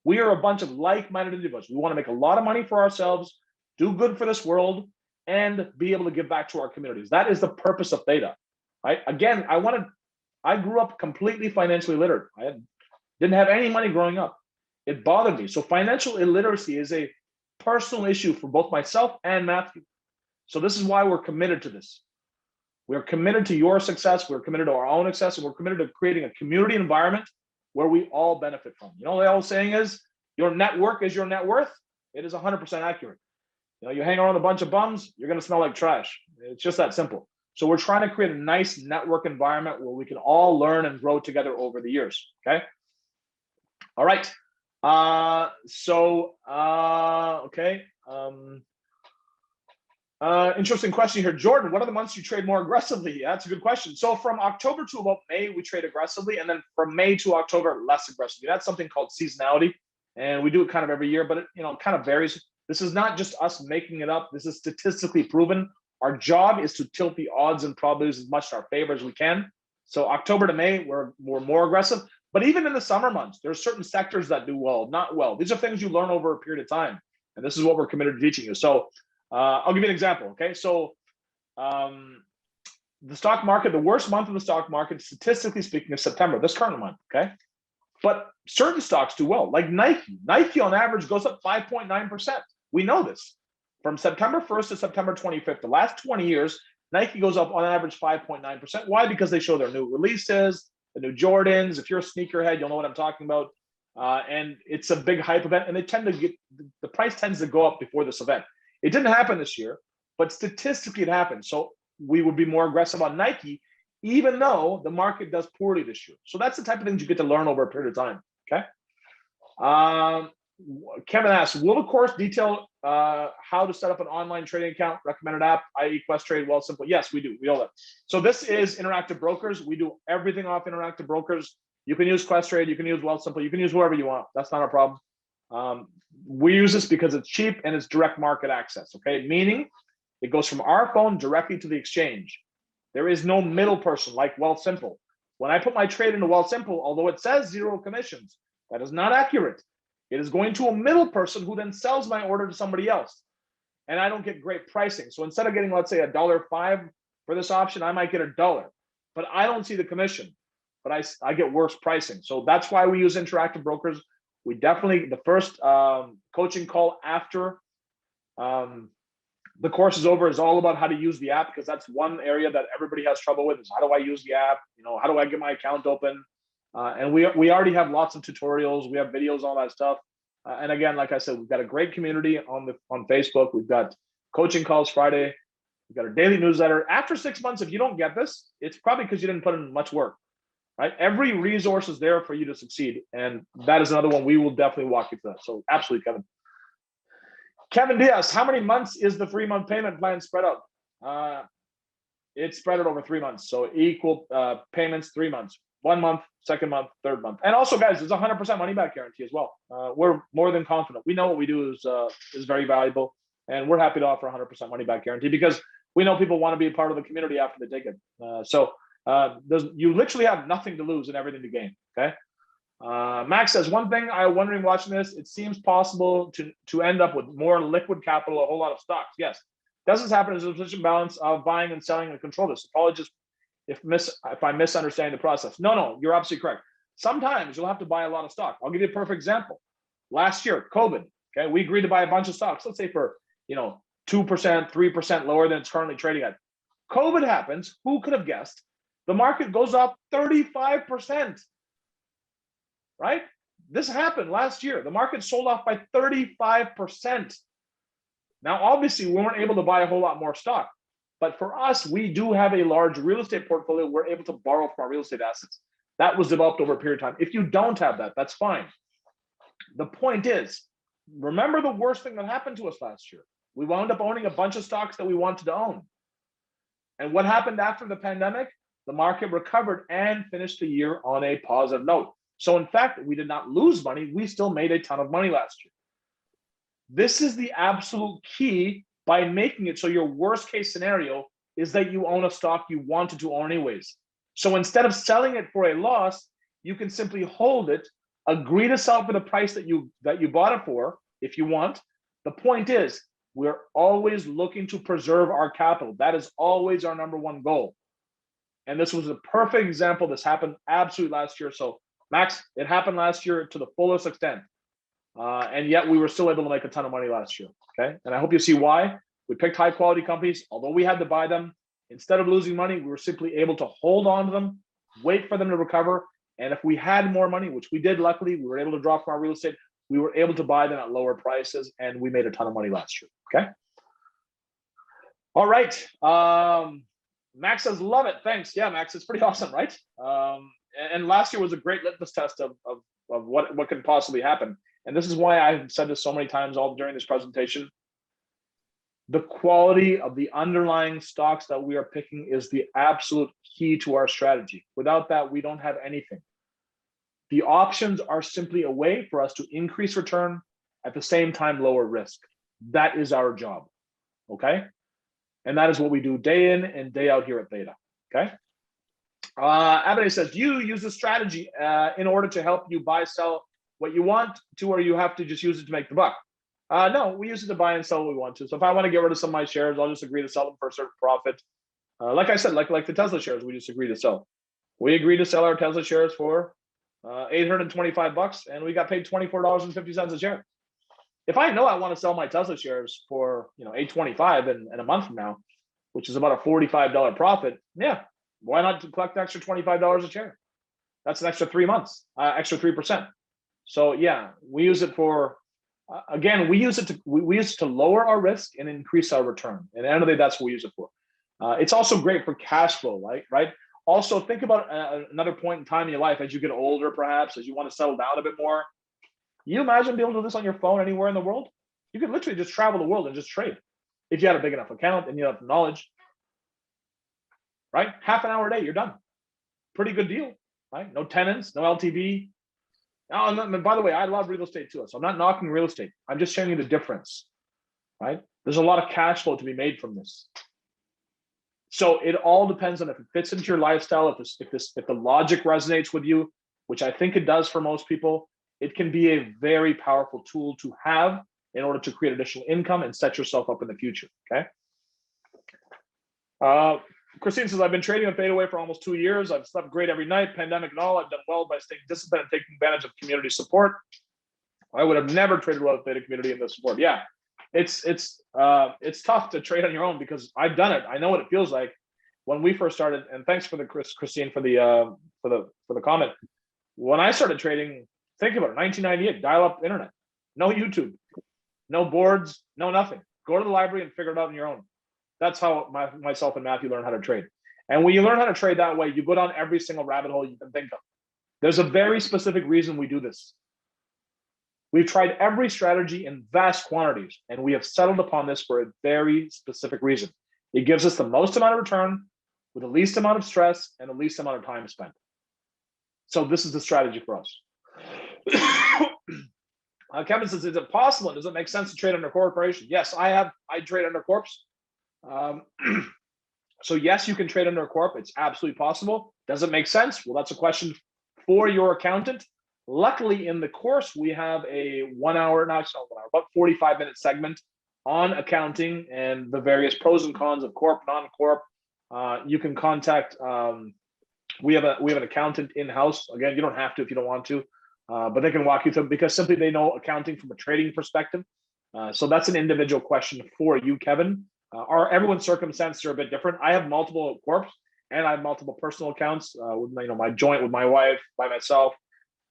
[SPEAKER 2] We are a bunch of like-minded individuals. We want to make a lot of money for ourselves, do good for this world, and be able to give back to our communities. That is the purpose of Theta, right? Again, I want to I grew up completely financially literate. Didn't have any money growing up. It bothered me. So financial illiteracy is a personal issue for both myself and Matthew. So this is why we're committed to this. We're committed to your success. We're committed to our own success, and we're committed to creating a community environment where we all benefit from. You know, the old saying is, your network is your net worth. It is 100% accurate. You know, you hang around a bunch of bums, you're going to smell like trash. It's just that simple. So we're trying to create a nice network environment where we can all learn and grow together over the years. Okay. All right. Okay. Interesting question here. Jordan, what are the months you trade more aggressively? Yeah, that's a good question. So from October to about May, we trade aggressively. And then from May to October, less aggressively. That's something called seasonality. And we do it kind of every year, but it, you know, kind of varies. This is not just us making it up. This is statistically proven. Our job is to tilt the odds and probabilities as much in our favor as we can. So October to May, we're more aggressive. But even in the summer months, there are certain sectors that do well, not well. These are things you learn over a period of time. And this is what we're committed to teaching you. So I'll give you an example. Okay. So the stock market, the worst month of the stock market, statistically speaking, is September, this current month. Okay. But certain stocks do well, like Nike. Nike on average goes up 5.9%. We know this. From September 1st to September 25th, the last 20 years, Nike goes up on average 5.9%. Why? Because they show their new releases, the new Jordans. If you're a sneakerhead, you'll know what I'm talking about. And it's a big hype event, and they tend to get, the price tends to go up before this event. It didn't happen this year, but statistically it happened. So we would be more aggressive on Nike, even though the market does poorly this year. So that's the type of things you get to learn over a period of time. Okay. Kevin asks, will the course detail how to set up an online trading account, recommended app, i.e. Questrade, Wealthsimple? Yes, we do. We all that. So this is Interactive Brokers. We do everything off Interactive Brokers. You can use Questrade, you can use Wealthsimple, you can use whoever you want. That's not a problem. We use this because it's cheap and it's direct market access. Okay, meaning it goes from our phone directly to the exchange. There is no middle person like Wealthsimple. When I put my trade into Wealthsimple, although it says 0 commissions, that is not accurate. It is going to a middle person who then sells my order to somebody else. And I don't get great pricing. So instead of getting, let's say, $1.05 for this option, I might get $1. But I don't see the commission. But I get worse pricing. So that's why we use Interactive Brokers. We definitely, the first coaching call after the course is over is all about how to use the app, because that's one area that everybody has trouble with, is how do I use the app? You know, how do I get my account open? And we already have lots of tutorials. We have videos, all that stuff. And again, like I said, we've got a great community on Facebook. We've got coaching calls Friday. We've got our daily newsletter. After 6 months, if you don't get this, it's probably because you didn't put in much work, right? Every resource is there for you to succeed. And that is another one we will definitely walk you through that. So absolutely, Kevin. Kevin Diaz, how many months is the 3-month payment plan spread out? It's spread out over 3 months. So equal payments, 3 months. 1 month, 2nd month, 3rd month. And also, guys, there's a 100% money back guarantee as well. We're more than confident. We know what we do is very valuable, and we're happy to offer 100% money back guarantee because we know people want to be a part of the community after they take it. You literally have nothing to lose and everything to gain. Okay. Max says, one thing I'm wondering watching this, it seems possible to end up with more liquid capital, a whole lot of stocks. Yes. Does this happen as a position balance of buying and selling and control this? Apologies if I'm misunderstanding the process. No, you're absolutely correct. Sometimes you'll have to buy a lot of stock. I'll give you a perfect example. Last year, COVID, okay, we agreed to buy a bunch of stocks, let's say for 2%, 3% lower than it's currently trading at. COVID happens. Who could have guessed? The market goes up 35%, right? This happened last year. The market sold off by 35%. Now, obviously, we weren't able to buy a whole lot more stock. But for us, we do have a large real estate portfolio. We're able to borrow from our real estate assets. That was developed over a period of time. If you don't have that, that's fine. The point is, remember the worst thing that happened to us last year. We wound up owning a bunch of stocks that we wanted to own. And what happened after the pandemic? The market recovered and finished the year on a positive note. So in fact, we did not lose money. We still made a ton of money last year. This is the absolute key by making it so your worst case scenario is that you own a stock you wanted to own anyways. So instead of selling it for a loss, you can simply hold it, agree to sell for the price that you bought it for if you want. The point is, we're always looking to preserve our capital. That is always our number one goal. And this was a perfect example. This happened absolutely last year. So Max, it happened last year to the fullest extent. And yet we were still able to make a ton of money last year. Okay. And I hope you see why. We picked high quality companies. Although we had to buy them, instead of losing money, we were simply able to hold on to them, wait for them to recover. And if we had more money, which we did, luckily, we were able to draw from our real estate. We were able to buy them at lower prices, and we made a ton of money last year. Okay. All right. Max says, love it. Thanks. Yeah, Max, it's pretty awesome, right? And last year was a great litmus test of what can possibly happen. And this is why I've said this so many times all during this presentation. The quality of the underlying stocks that we are picking is the absolute key to our strategy. Without that, we don't have anything. The options are simply a way for us to increase return, at the same time lower risk. That is our job, okay? And that is what we do day in and day out here at Theta, okay? Abhay says, do you use this strategy in order to help you buy, sell what you want to, or you have to just use it to make the buck? No, we use it to buy and sell what we want to. So if I want to get rid of some of my shares, I'll just agree to sell them for a certain profit. Like I said, like the Tesla shares, we just agree to sell. We agreed to sell our Tesla shares for $825, and we got paid $24.50 a share. If I know I want to sell my Tesla shares for $825 in a month from now, which is about a $45 profit, yeah, why not collect an extra $25 a share? That's an extra 3 months, extra 3%. So yeah, we use it for. Again, we use it to lower our risk and increase our return. And at the end of the day, that's what we use it for. It's also great for cash flow, right? Also, think about another point in time in your life as you get older, perhaps as you want to settle down a bit more. You imagine being able to do this on your phone anywhere in the world? You could literally just travel the world and just trade if you had a big enough account and you have knowledge, right? Half an hour a day, you're done. Pretty good deal, right? No tenants, no LTV. Oh, and by the way, I love real estate too. So I'm not knocking real estate. I'm just showing you the difference, right? There's a lot of cash flow to be made from this. So it all depends on if it fits into your lifestyle, if the logic resonates with you, which I think it does for most people. It can be a very powerful tool to have in order to create additional income and set yourself up in the future, okay? Christine says, I've been trading with Theta for almost 2 years. I've slept great every night, pandemic and all. I've done well by staying disciplined and taking advantage of community support. I would have never traded well with Theta community in this support. Yeah, it's tough to trade on your own because I've done it. I know what it feels like when we first started. And thanks for the Christine for the comment. When I started trading, think about it, 1998, dial-up internet, no YouTube, no boards, no nothing. Go to the library and figure it out on your own. That's how myself and Matthew learned how to trade. And when you learn how to trade that way, you go down every single rabbit hole you can think of. There's a very specific reason we do this. We've tried every strategy in vast quantities, and we have settled upon this for a very specific reason. It gives us the most amount of return with the least amount of stress and the least amount of time spent. So this is the strategy for us. Kevin says, is it possible? Does it make sense to trade under corporation? Yes, I trade under corps. So yes, you can trade under a corp. It's absolutely possible. Does it make sense? Well, that's a question for your accountant. Luckily, in the course, we have a 1 hour, not 1 hour, about 45-minute segment on accounting and the various pros and cons of corp, non-corp. You can contact. We have an accountant in-house. Again, you don't have to if you don't want to, but they can walk you through because simply they know accounting from a trading perspective. So that's an individual question for you, Kevin. Everyone's circumstances are a bit different. I have multiple corps and I have multiple personal accounts with my joint with my wife, by myself.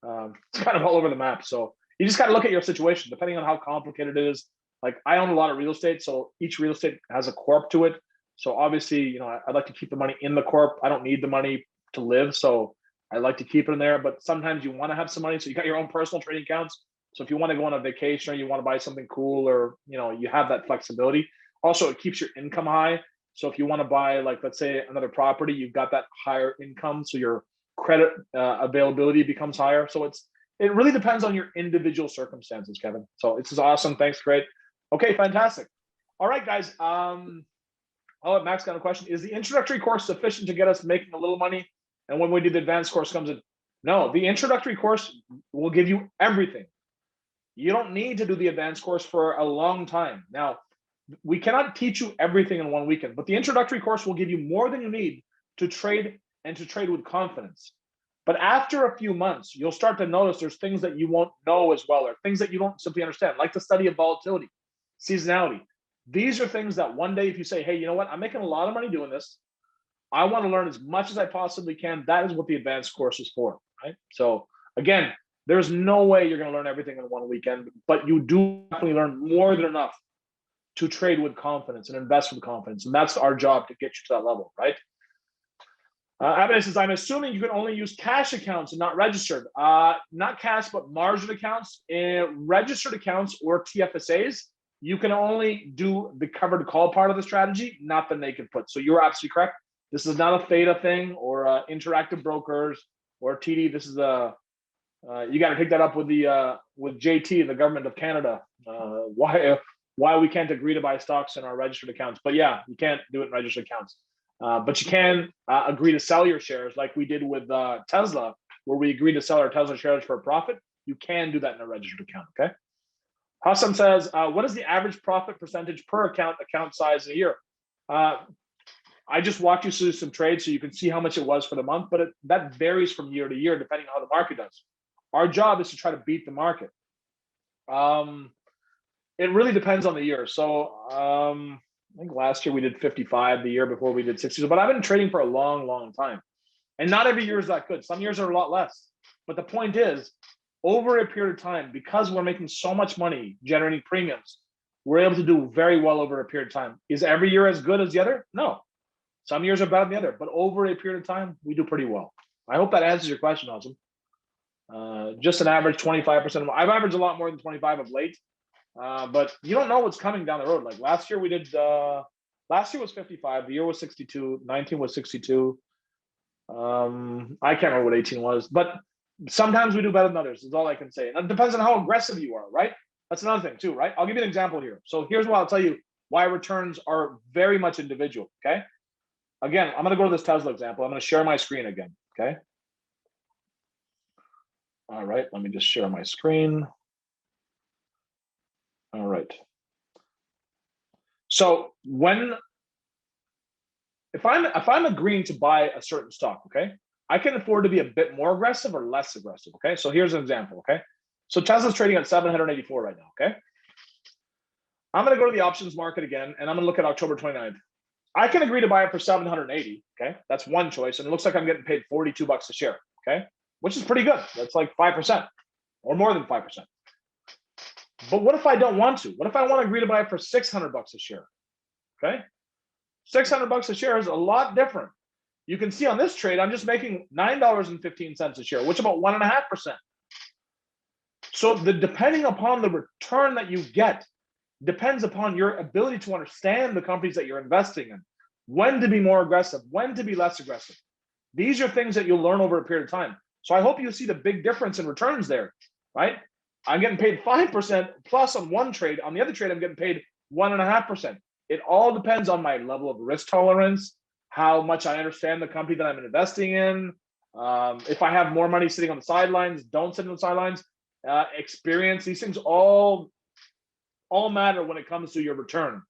[SPEAKER 2] It's kind of all over the map. So you just got to look at your situation, depending on how complicated it is. Like I own a lot of real estate, so each real estate has a corp to it. So obviously, I'd like to keep the money in the corp. I don't need the money to live, so I like to keep it in there. But sometimes you want to have some money, so you got your own personal trading accounts. So if you want to go on a vacation or you want to buy something cool, or you have that flexibility. Also, it keeps your income high. So if you want to buy, like, let's say another property, you've got that higher income. So your credit availability becomes higher. So it really depends on your individual circumstances, Kevin. So this is awesome. Thanks. Great. Okay, fantastic. All right, guys. Max got a question. Is the introductory course sufficient to get us making a little money? And when we do the advanced course comes in? No, the introductory course will give you everything. You don't need to do the advanced course for a long time. Now, we cannot teach you everything in one weekend, but the introductory course will give you more than you need to trade and to trade with confidence. But after a few months, you'll start to notice there's things that you won't know as well, or things that you don't simply understand, like the study of volatility, seasonality. These are things that one day, if you say, hey, you know what, I'm making a lot of money doing this, I want to learn as much as I possibly can. That is what the advanced course is for, right? So again, there's no way you're going to learn everything in one weekend, but you do definitely learn more than enough to trade with confidence and invest with confidence. And that's our job, to get you to that level, right? Evidence says, I'm assuming you can only use cash accounts and not registered. Not cash, but margin accounts. Registered accounts or TFSAs, you can only do the covered call part of the strategy, not the naked put. So you're absolutely correct. This is not a Theta thing or Interactive Brokers or TD. This is a you got to pick that up with the with JT, the government of Canada. Why we can't agree to buy stocks in our registered accounts? But yeah, you can't do it in registered accounts. But you can agree to sell your shares, like we did with Tesla, where we agreed to sell our Tesla shares for a profit. You can do that in a registered account. Okay. Hassan says, what is the average profit percentage per account size in a year? I just walked you through some trades so you can see how much it was for the month, but that varies from year to year depending on how the market does. Our job is to try to beat the market. It really depends on the year. So I think last year we did 55, the year before we did 60. But I've been trading for a long, long time. And not every year is that good. Some years are a lot less. But the point is, over a period of time, because we're making so much money generating premiums, we're able to do very well over a period of time. Is every year as good as the other? No. Some years are better than the other. But over a period of time, we do pretty well. I hope that answers your question, Awesome. Just an average 25%. I've averaged a lot more than 25 of late. But you don't know what's coming down the road. Like last year we did, last year was 55, the year was 62, 19 was 62. I can't remember what 18 was, but sometimes we do better than others is all I can say. And it depends on how aggressive you are, right? That's another thing too, right? I'll give you an example here. So here's what I'll tell you why returns are very much individual, okay? Again, I'm gonna go to this Tesla example. I'm gonna share my screen again, okay? All right, let me just share my screen. All right. So if I'm agreeing to buy a certain stock, okay, I can afford to be a bit more aggressive or less aggressive. Okay, so here's an example. Okay, so Tesla's trading at 784 right now. Okay, I'm going to go to the options market again, and I'm going to look at October 29th. I can agree to buy it for 780. Okay, that's one choice, and it looks like I'm getting paid $42 a share. Okay, which is pretty good. That's like 5% or more than 5%. But what if I don't want to? What if I want to agree to buy it for $600 a share? Okay, $600 a share is a lot different. You can see on this trade, I'm just making $9.15 a share, which is about 1.5%. So depending upon the return that you get, depends upon your ability to understand the companies that you're investing in, when to be more aggressive, when to be less aggressive. These are things that you'll learn over a period of time. So I hope you see the big difference in returns there, right? I'm getting paid 5% plus on one trade. On the other trade, I'm getting paid 1.5%. It all depends on my level of risk tolerance, how much I understand the company that I'm investing in. If I have more money sitting on the sidelines, don't sit on the sidelines. Experience, these things all matter when it comes to your return.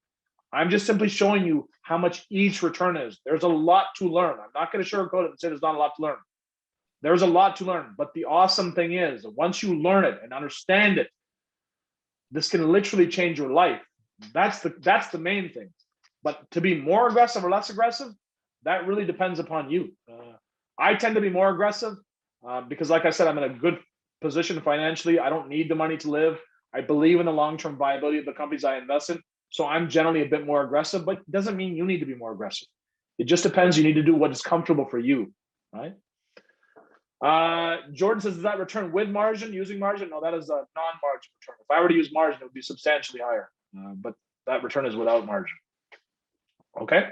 [SPEAKER 2] I'm just simply showing you how much each return is. There's a lot to learn. I'm not going to sugarcoat it and say there's not a lot to learn. There's a lot to learn, but the awesome thing is once you learn it and understand it, this can literally change your life. That's the main thing. But to be more aggressive or less aggressive, that really depends upon you. I tend to be more aggressive because, like I said, I'm in a good position financially. I don't need the money to live. I believe in the long-term viability of the companies I invest in. So I'm generally a bit more aggressive, but it doesn't mean you need to be more aggressive. It just depends. You need to do what is comfortable for you, right? Jordan says, does that return with margin, using margin? No, that is a non-margin return. If I were to use margin, it would be substantially higher, but that return is without margin. Okay.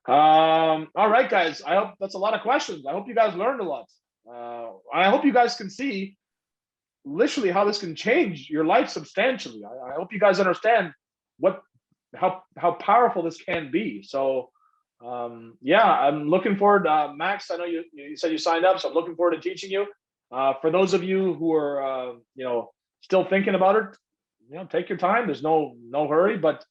[SPEAKER 2] All right, guys. I hope that's a lot of questions. I hope you guys learned a lot. I hope you guys can see literally how this can change your life substantially. I hope you guys understand how powerful this can be. So yeah, I'm looking forward. Max, I know you said you signed up, so I'm looking forward to teaching you. For those of you who are still thinking about it, take your time. There's no hurry, but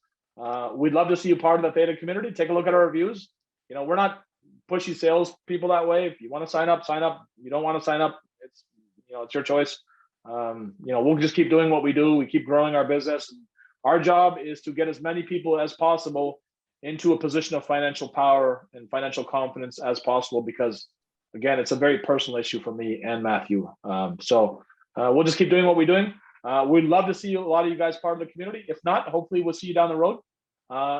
[SPEAKER 2] we'd love to see you part of the Theta community. Take a look at our reviews. We're not pushy sales people that way. If you want to sign up, sign up. You don't want to sign up, it's, you know, it's your choice. You know, we'll just keep doing what we do. We keep growing our business. Our job is to get as many people as possible into a position of financial power and financial confidence as possible, because again, it's a very personal issue for me and Matthew. We'll just keep doing what we're doing. We'd love to see a lot of you guys part of the community. If not, hopefully we'll see you down the road.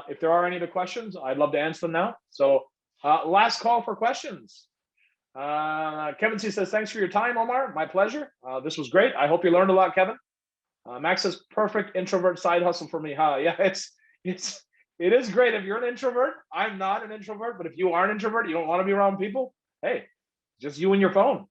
[SPEAKER 2] If there are any other questions, I'd love to answer them now. So last call for questions. Kevin C says, thanks for your time, Omar. My pleasure. This was great. I hope you learned a lot, Kevin. Max says, perfect introvert side hustle for me. Yeah, it is great. If you're an introvert, I'm not an introvert, but if you are an introvert, you don't want to be around people, hey, just you and your phone.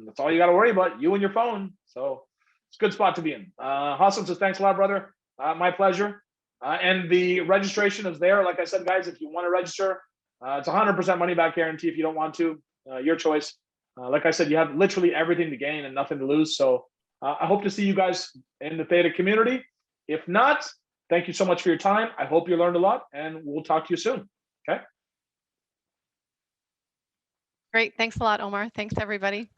[SPEAKER 2] That's all you got to worry about, you and your phone. So it's a good spot to be in. Hassan says, thanks a lot, brother. My pleasure. And the registration is there. Like I said, guys, if you want to register, it's 100% money back guarantee. If you don't want to, your choice. Like I said, you have literally everything to gain and nothing to lose. So I hope to see you guys in the Theta community. If not, thank you so much for your time. I hope you learned a lot, and we'll talk to you soon. Okay.
[SPEAKER 1] Great. Thanks a lot, Omar. Thanks, everybody.